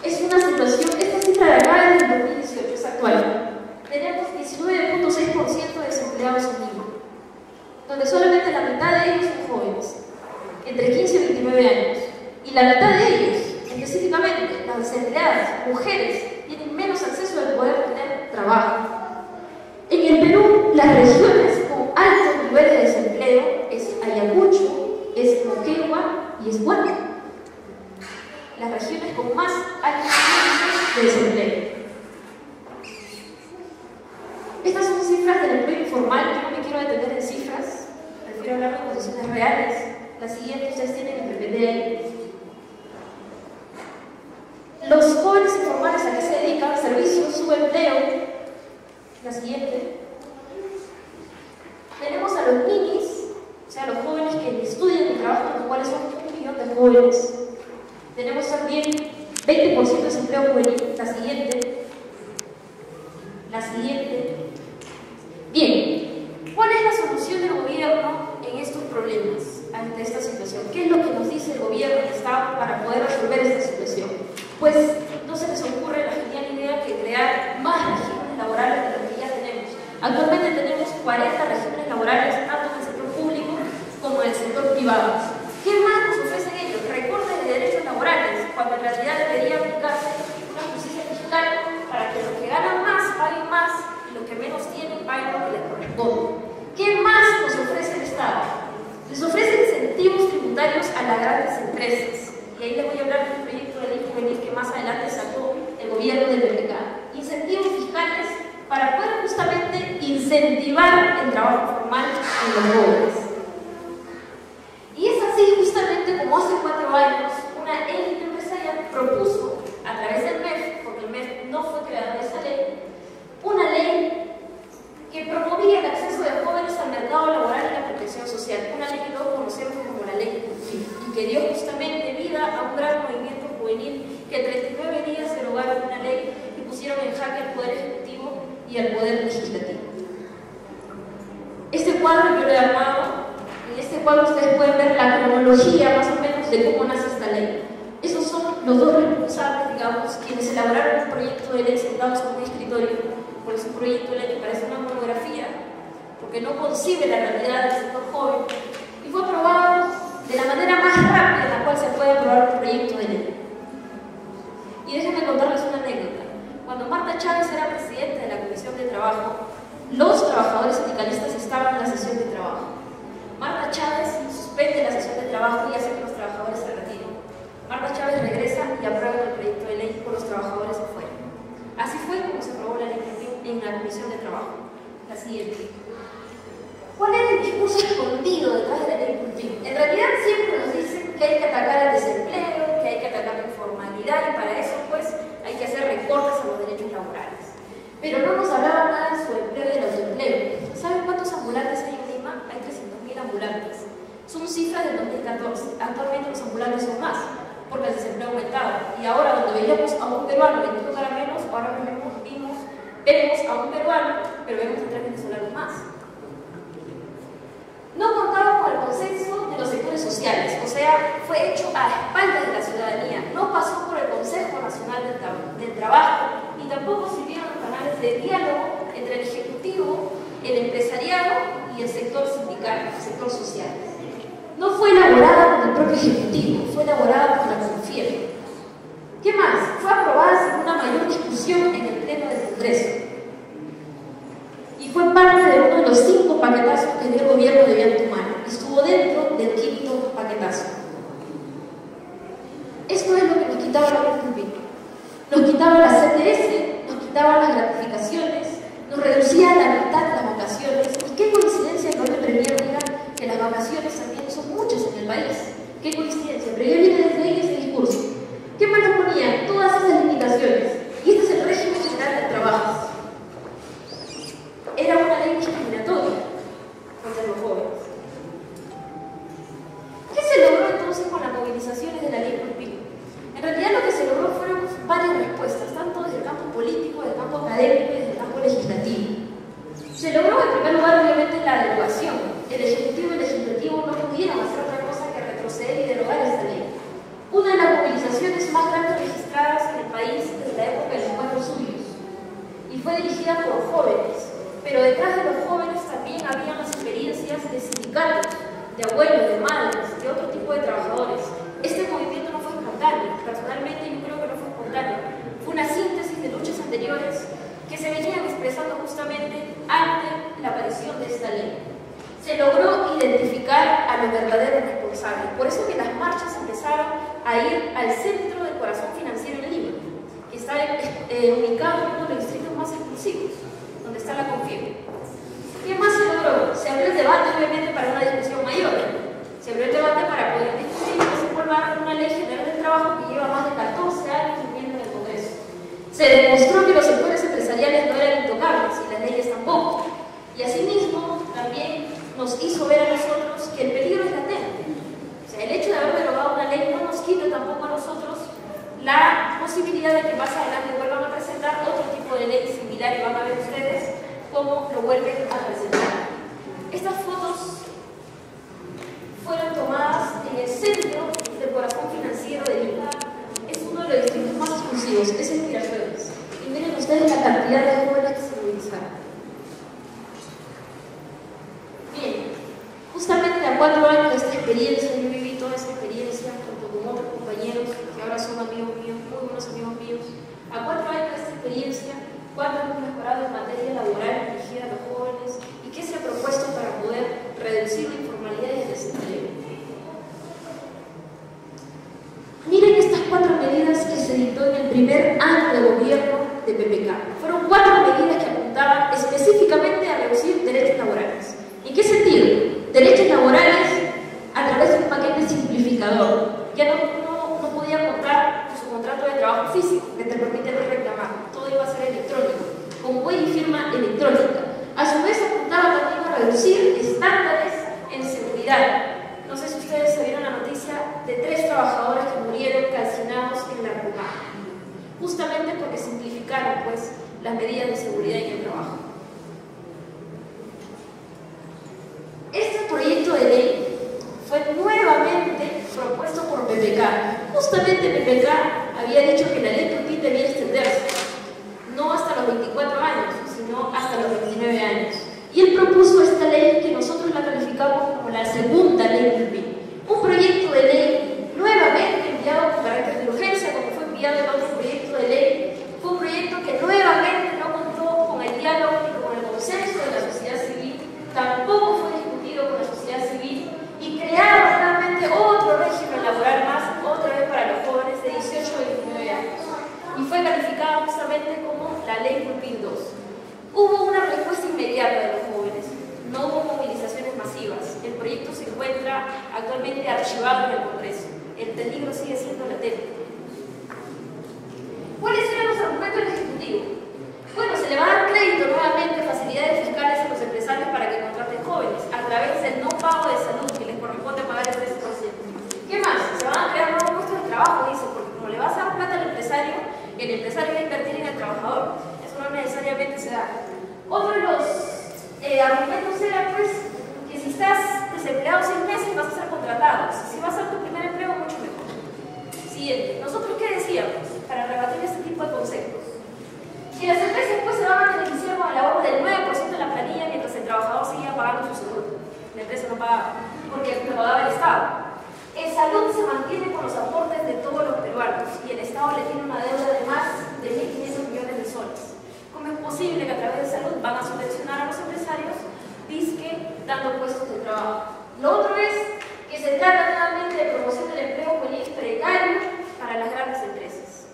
Es una situación, esta cifra de acá es del 2018, es actual. Tenemos 19.6% de desempleados en Lima, donde solamente la mitad de ellos son jóvenes, entre 15 y 29 años. Y la mitad de ellos, específicamente las desempleadas, mujeres, tienen menos acceso al poder tener trabajo. En el Perú, las regiones con altos niveles de desempleo es Ayacucho, es Moquegua y es Huánuco. Las regiones con más altos niveles de desempleo. Estas son cifras del empleo informal. Yo no me quiero detener en cifras, prefiero hablar de condiciones reales. La siguiente, ustedes tienen el PPT ahí. Los jóvenes informales, ¿a qué se dedican? Servicios, subempleo. La siguiente. Tenemos a los ninis, o sea, los jóvenes que estudian y trabajan, los cuales son 1 millón de jóvenes. Tenemos también 20% de desempleo juvenil. La siguiente. La siguiente. Bien, ¿cuál es la solución del gobierno en estos problemas, ante esta situación? ¿Qué es lo que nos dice el gobierno del Estado para poder resolver esta situación? Pues no se les ocurre la genial idea que crear más regímenes laborales de los que ya tenemos. Actualmente tenemos 40 regímenes laborales, tanto en el sector público como en el sector privado. ¿Qué más nos ofrecen ellos? Recortes de derechos laborales, cuando en realidad debería aplicarse una justicia fiscal para que los que ganan más paguen más y los que menos tienen paguen lo que les corresponde. ¿Qué más nos ofrece el Estado? Les ofrece incentivos tributarios a las grandes empresas. Y ahí les voy a hablar de un proyecto de ley juvenil que más adelante sacó el gobierno del PPK. Incentivos fiscales para poder justamente incentivar el trabajo formal en los jóvenes. Y es así justamente como hace 4 años una élite empresarial propuso a través del MEF, porque el MEF no fue creador de esa ley, una ley que promovía el acceso de jóvenes al mercado laboral y la protección social, una ley que todos conocemos como la ley Pulpín, y que dio justamente vida a un gran movimiento juvenil que en 39 días derogaron una ley y pusieron en jaque al Poder Ejecutivo y al Poder Legislativo. Este cuadro yo lo he armado. En este cuadro ustedes pueden ver la cronología más o menos menos de cómo nace esta ley. Esos son los dos responsables, digamos, quienes elaboraron un proyecto de ley sentados en un escritorio. Por eso un proyecto de ley que parece una monografía, porque no concibe la realidad del sector joven, y fue aprobado de la manera más rápida en la cual se puede aprobar un proyecto de ley. Y déjenme contarles una anécdota. Cuando Marta Chávez era presidenta de la Comisión de Trabajo, los trabajadores sindicalistas estaban en la sesión de trabajo. Marta Chávez suspende la sesión de trabajo y hace que los trabajadores se retiren. Marta Chávez regresa y aprueba el proyecto de ley con los trabajadores afuera. Así fue como se aprobó la ley en la Comisión de Trabajo. La siguiente. ¿Cuál era el discurso escondido detrás de la ley Cultivo? En realidad siempre nos dicen que hay que atacar el desempleo, que hay que atacar la informalidad y para eso pues hay que hacer recortes a los derechos laborales. Pero no nos hablaba nada de su empleo y del autoempleo. ¿Saben cuántos ambulantes hay en Lima? Hay 300.000 ambulantes. Son cifras del 2014. Actualmente los ambulantes son más, porque el desempleo ha aumentado. Y ahora donde veíamos a un peruano vendiendo caramelos, ahora vemos a un peruano, pero vemos a 3 venezolanos más. No contaba con el consenso de los sectores sociales, o sea, fue hecho a espaldas de la ciudadanía, no pasó por el Consejo Nacional del Trabajo, ni tampoco sirvieron los canales de diálogo entre el Ejecutivo, el empresariado y el sector sindical, el sector social. No fue elaborada por el propio Ejecutivo, fue elaborada por la CONFIEP. ¿Qué más? Fue aprobada sin una mayor discusión en el Pleno del Congreso. Y fue parte de uno de los 5 paquetazos que el gobierno debía tomar. Estuvo dentro del 5.º paquetazo. Esto es lo que nos quitaba la República. Nos quitaba la CTS, nos quitaba las gratificaciones, nos reducía a la mitad las vacaciones. Y qué coincidencia que hoy el Premier diga que las vacaciones también son muchas en el país. Qué coincidencia, pero ya viene desde ahí ese discurso. ¿Qué más nos ponían? Todas esas limitaciones. Y este es el régimen general del trabajo. Era una ley discriminatoria contra los jóvenes. ¿Qué se logró entonces con las movilizaciones de la ley Cultivo? En realidad lo que se logró fueron varias respuestas, tanto desde el campo político, desde el campo académico y desde el campo legislativo. Se logró en primer lugar obviamente la derogación. El Ejecutivo y el Legislativo no pudieron hacer otra cosa que retroceder y derogar esta ley. Una de las movilizaciones más grandes registradas en el país desde la época de los 4 suyos. Y fue dirigida por jóvenes. Pero detrás de los jóvenes también habían las experiencias de sindicatos, de abuelos, de madres, de otro tipo de trabajadores. Este movimiento no fue espontáneo, personalmente yo creo que no fue espontáneo. Fue una síntesis de luchas anteriores que se venían expresando justamente ante la aparición de esta ley. Se logró identificar a los verdaderos responsables. Por eso que las marchas empezaron a ir al centro del corazón financiero en Lima, que está ubicado en uno de los distritos más exclusivos, donde está la CONFIEP. ¿Qué más se logró? Se abrió el debate, obviamente, para una discusión mayor. Se abrió el debate para poder discutir y desempolvar una ley general del trabajo que lleva más de 14 años viviendo en el Congreso. Se demostró que los sectores empresariales no eran intocables y las leyes tampoco. Y asimismo, también nos hizo ver a nosotros que el peligro es latente. O sea, el hecho de haber derogado una ley no nos quita tampoco a nosotros la posibilidad de que más adelante vuelvan a presentar otro tipo de ley similar y van a ver ustedes cómo lo vuelven a presentar. Estas fotos fueron tomadas en el centro del corazón financiero de Lima. Es uno de los distritos más exclusivos, es el Miraflores. Y miren ustedes la cantidad de jóvenes que se movilizaron. Bien, justamente a 4 años de esta experiencia, yo viví toda esa experiencia junto con otros compañeros que ahora son amigos míos, muy buenos amigos míos. A 4 años de esta experiencia, ¿cuánto hemos mejorado en materia laboral dirigida a los jóvenes? ¿Y qué se ha propuesto para poder reducir la informalidad y el desempleo? Miren estas 4 medidas que se dictó en el primer año de gobierno de PPK. Fueron 4 medidas que apuntaban específicamente a reducir derechos laborales. ¿En qué sentido? Derechos laborales a través de un paquete simplificador. Ya no podía contar con su contrato de trabajo físico, que te permite reclamar. Todo iba a ser electrónico, con huella y firma electrónica. A su vez apuntaba también a reducir estándares en seguridad. No sé si ustedes se vieron la noticia de 3 trabajadores que murieron calcinados en la Ruma, justamente porque simplificaron pues las medidas de seguridad en el trabajo. Este proyecto de ley fue nuevamente propuesto por por PPK. Justamente PPK había dicho que la ley Pulpín debía extenderse, no hasta los 24 años, sino hasta los 29 años. Y él propuso esta ley que nosotros la calificamos como la segunda ley Pulpín. Un proyecto de ley nuevamente enviado con carácter de urgencia, como fue enviado el otro proyecto de ley. Fue un proyecto que nuevamente no contó con el diálogo ni con el consenso de la sociedad civil, tampoco fue discutido con la sociedad civil, y crearon realmente otro régimen laboral más, otra vez para los jóvenes de 18 a 29 años. Y fue calificada justamente como la ley Pulpín 2. Hubo una respuesta inmediata de los jóvenes, no hubo movilizaciones masivas. El proyecto se encuentra actualmente archivado en el Congreso. El peligro sigue siendo latente. ¿Cuáles eran los argumentos del Ejecutivo? Bueno, se le va a dar crédito nuevamente, facilidades fiscales a los empresarios para que contraten jóvenes a través del no pago de salud que les corresponde pagar el 13%. ¿Qué más? Se van a crear nuevos puestos de trabajo, dice, porque como le vas a dar plata al empresario, el empresario va a invertir en el trabajador. Eso no necesariamente se da. Otro de los argumentos era, pues, que si estás desempleado 6 meses vas a ser contratado. Si vas a hacer tu primer empleo, mucho mejor. Siguiente. ¿Nosotros qué decíamos para rebatir este tipo de conceptos? Que las empresas pues se van a beneficiar con el ahorro del 9% de la planilla mientras el trabajador seguía pagando su seguro. La empresa no pagaba, porque lo pagaba el Estado. En salud se mantiene con los aportes de todos los peruanos y el Estado le tiene una deuda de más de 1.500 millones de soles. ¿Cómo es posible que a través de salud van a subvencionar a los empresarios, disque dando puestos de trabajo? Lo otro es que se trata nuevamente de promoción del empleo juvenil precario para las grandes empresas.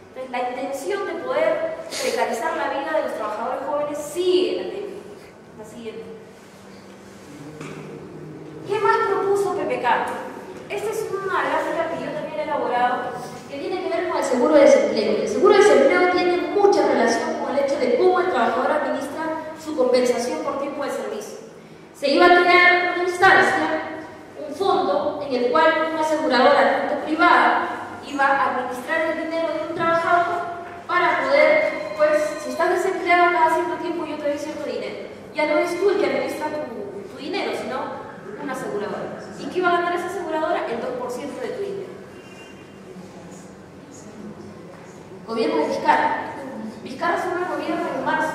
Entonces, la intención de poder precarizar la vida de los trabajadores jóvenes sigue latente. La siguiente. ¿Qué más propuso PPK? Esta es una gráfica que yo también he elaborado que tiene que ver con el seguro de desempleo. El seguro de desempleo tiene mucha relación con el hecho de cómo el trabajador administra su compensación por tiempo de servicio. Se iba a crear una instancia, un fondo, en el cual una aseguradora, tanto privada, iba a administrar el dinero de un trabajador para poder, pues, si estás desempleado cada cierto tiempo yo te doy cierto dinero. Ya no eres tú el que administra tu dinero, sino una aseguradora. ¿Y qué iba a ganar esa aseguradora? El 2% de tu dinero. Gobierno de Vizcarra. Vizcarra asume el gobierno en marzo,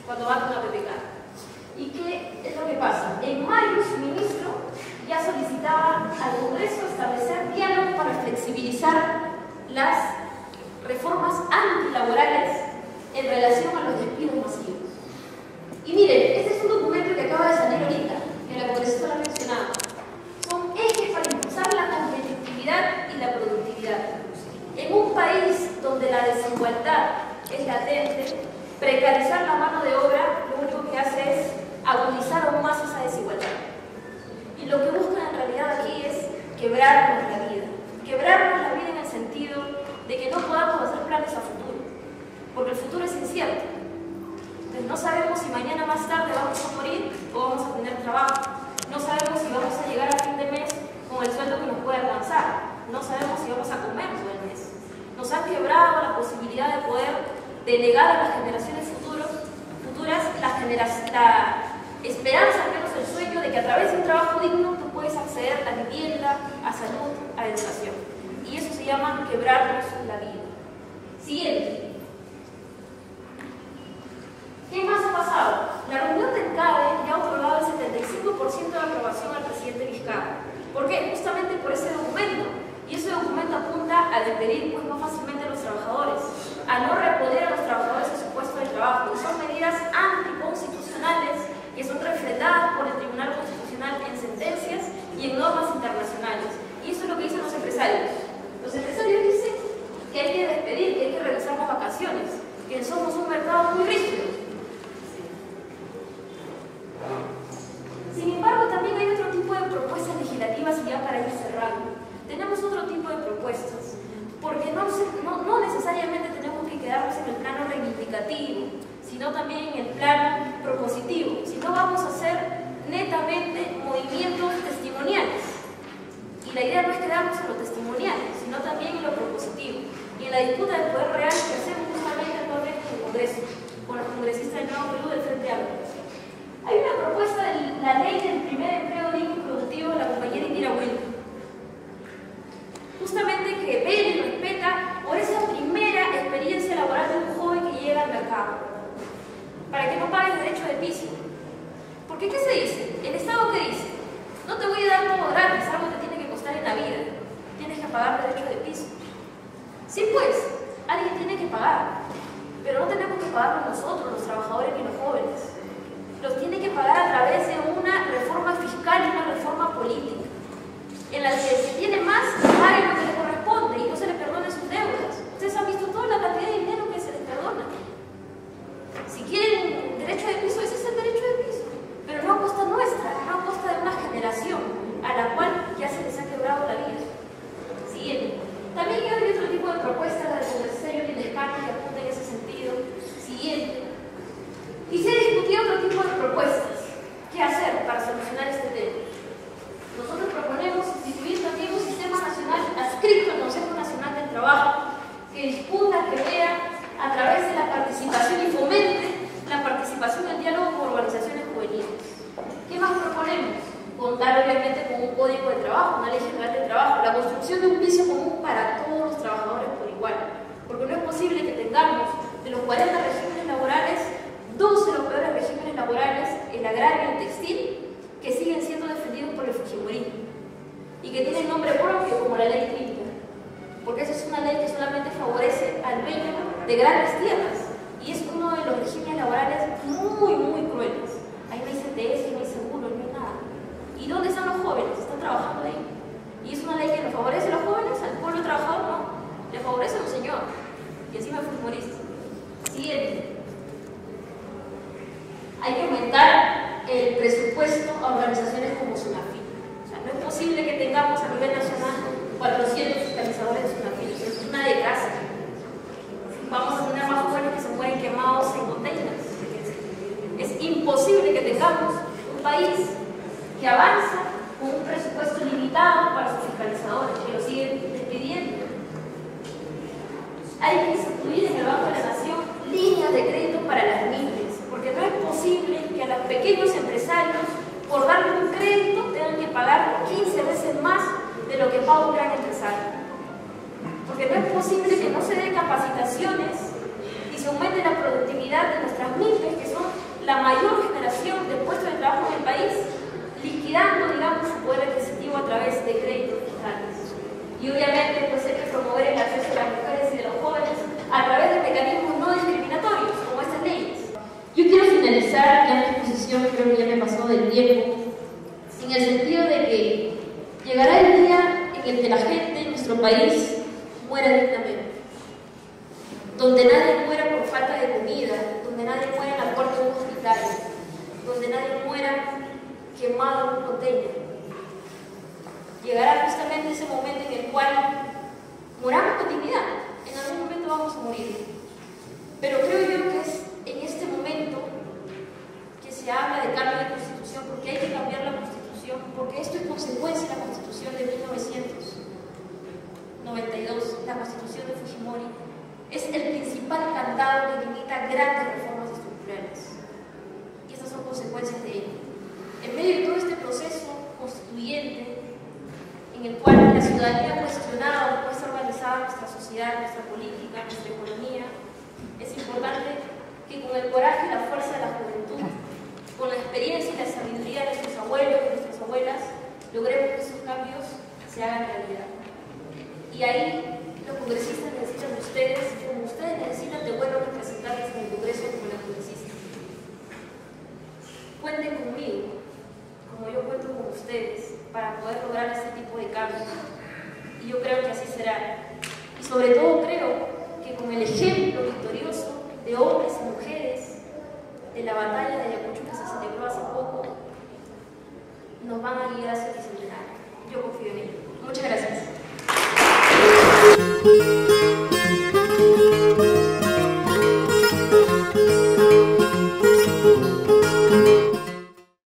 cuando va con la PPK. ¿Y qué es lo que pasa? En mayo su ministro ya solicitaba al Congreso establecer diálogo para flexibilizar las reformas antilaborales en relación a los despidos masivos. Y miren, este es un documento que acaba de salir ahorita, que la congresista lo ha mencionado. Son ejes para impulsar la competitividad y la productividad. En un país donde la desigualdad es latente, precarizar la mano de obra lo único que hace es agudizar aún más esa desigualdad. Y lo que buscan en realidad aquí es quebrarnos la vida. Quebrarnos la vida en el sentido de que no podamos hacer planes a futuro, porque el futuro es incierto. Entonces no sabemos si mañana más tarde vamos a morir o vamos a tener trabajo. No sabemos si vamos a llegar a fin de mes con el sueldo que nos puede alcanzar. No sabemos si vamos a comer todo el mes. Nos han quebrado la posibilidad de poder delegar a las generaciones futuras la esperanza, al menos el sueño, de que a través de un trabajo digno tú puedes acceder a vivienda, a salud, a educación. Y eso se llama quebrarnos la vida. Siguiente. ¿Qué más ha pasado? La reunión del CADE ya ha otorgado el 75% de aprobación al presidente Vizcarra. ¿Por qué? Justamente por ese documento. Y ese documento apunta a despedir pues, más fácilmente a los trabajadores, a no reponer a los trabajadores en su puesto de trabajo. Y son medidas anticonstitucionales que son refretadas por el Tribunal Constitucional en sentencias y en normas internacionales. Y eso es lo que dicen los empresarios. Los empresarios dicen que hay que despedir, que hay que revisar las vacaciones, que somos un mercado muy rígido. Sin embargo, también hay otro tipo de propuestas legislativas y ya para ir cerrando. Tenemos otro tipo de propuestas, porque no necesariamente tenemos que quedarnos en el plano reivindicativo, sino también en el plano propositivo, sino vamos a hacer netamente movimientos testimoniales. Y la idea no es quedarnos en lo testimonial, sino también en lo propositivo, y en la disputa del poder real que hacemos justamente actualmente en el Congreso, con los congresistas del Nuevo Perú del Frente Amplio. Hay una propuesta de la ley del primer empleo digno y productivo de la compañera Indira Wilma. justamente que ve y respeta por esa primera experiencia laboral de un joven que llega al mercado, para que no pague el derecho de piso. Porque ¿qué se dice? ¿El Estado qué dice? No te voy a dar todo gratis, algo te tiene que costar en la vida, tienes que pagar derecho de piso. Sí, pues, alguien tiene que pagar, pero no tenemos que pagarlo nosotros, los trabajadores y los jóvenes. Los tiene que pagar a través de una reforma fiscal y una reforma política, en la que el que tiene más pague lo que le corresponde y no se le perdone sus deudas. Ustedes han visto toda la cantidad de dinero que se les perdona. Si quieren derecho de piso, ese es el derecho de piso, pero no a costa nuestra, no a costa de una generación a la cual ya se les ha quebrado la vida. Siguiente. También hay otro tipo de propuestas del Congreso y del Escano que apuntan en ese sentido. Siguiente. Y se discutió otro tipo de propuestas. ¿Qué hacer para solucionar este tema? Nosotros proponemos instituir también un sistema nacional adscrito al Consejo Nacional del Trabajo que discuta, que vea a través de la participación y fomente la participación en diálogo con organizaciones juveniles. ¿Qué más proponemos? Contar obviamente con un código de trabajo, una ley general de trabajo, la construcción de un piso común para todos los trabajadores por igual. Porque no es posible que tengamos de los 40 regímenes laborales, 12 de los peores regímenes laborales, el agrario y el textil, que siguen siendo defendidos por el fujimorismo y que tienen nombre propio como la ley Trinca, porque esa es una ley que solamente favorece al dueño de grandes tierras y es uno de los regímenes laborales muy crueles. Ahí no hay CTS, no hay seguro, no hay nada. ¿Y dónde están los jóvenes? Están trabajando ahí. Y es una ley que nos favorece a los jóvenes, al pueblo trabajador no, le favorece a un señor y encima es fujimorista. Siguiente. Hay que aumentar el presupuesto a organizaciones como SUNAFIL. O sea, no es posible que tengamos a nivel nacional 400 fiscalizadores de SUNAFIL. Eso es una desgracia. Vamos a tener más jóvenes que se mueren quemados en containers. Es imposible que tengamos un país que avanza con un presupuesto limitado para sus fiscalizadores, que lo siguen despidiendo. Hay que instituir en el Banco de la Nación líneas de crédito para las MIPYMES, porque no es posible que a los pequeños empresarios, por darle un crédito, tengan que pagar 15 veces más de lo que paga un gran empresario. Porque no es posible que no se den capacitaciones y se aumente la productividad de nuestras MIPYMES, que son la mayor generación de puestos de trabajo en el país, liquidando, digamos, su poder adquisitivo a través de créditos fiscales. Y obviamente, pues hay que promover el acceso de las mujeres y de los jóvenes a través de mecanismos no discriminatorios, como estas leyes. Yo quiero finalizar ya mi exposición, creo que ya me he pasado del tiempo, en el sentido de que llegará el día en el que la gente en nuestro país muera dignamente, donde nadie muera por falta de comida, donde nadie muera en la puerta de un hospital, donde nadie muera quemado en un container. Llegará justamente ese momento en el cual moramos con dignidad. En algún momento vamos a morir. Pero creo yo que es en este momento que se habla de cambio de constitución, porque hay que cambiar la constitución, porque esto es consecuencia de la constitución de 1992, la constitución de Fujimori. Es el principal candado que limita grandes reformas estructurales. Y estas son consecuencias de ello. En medio de todo este proceso constituyente, en el cual la ciudadanía ha cuestionado cómo está organizada nuestra sociedad, nuestra política, nuestra economía, es importante que con el coraje y la fuerza de la juventud, con la experiencia y la sabiduría de nuestros abuelos y nuestras abuelas, logremos que esos cambios se hagan realidad. Y ahí los congresistas necesitan de ustedes, como ustedes necesitan de buenos representantes en el Congreso como la congresista. Cuenten conmigo, como yo cuento con ustedes, para poder lograr este tipo de cambios. Y yo creo que así será. Y sobre todo creo que con el ejemplo victorioso de hombres y mujeres de la batalla de Ayacucho que se celebró hace poco, nos van a guiar hacia el bicentenario. Yo confío en ello. Muchas gracias.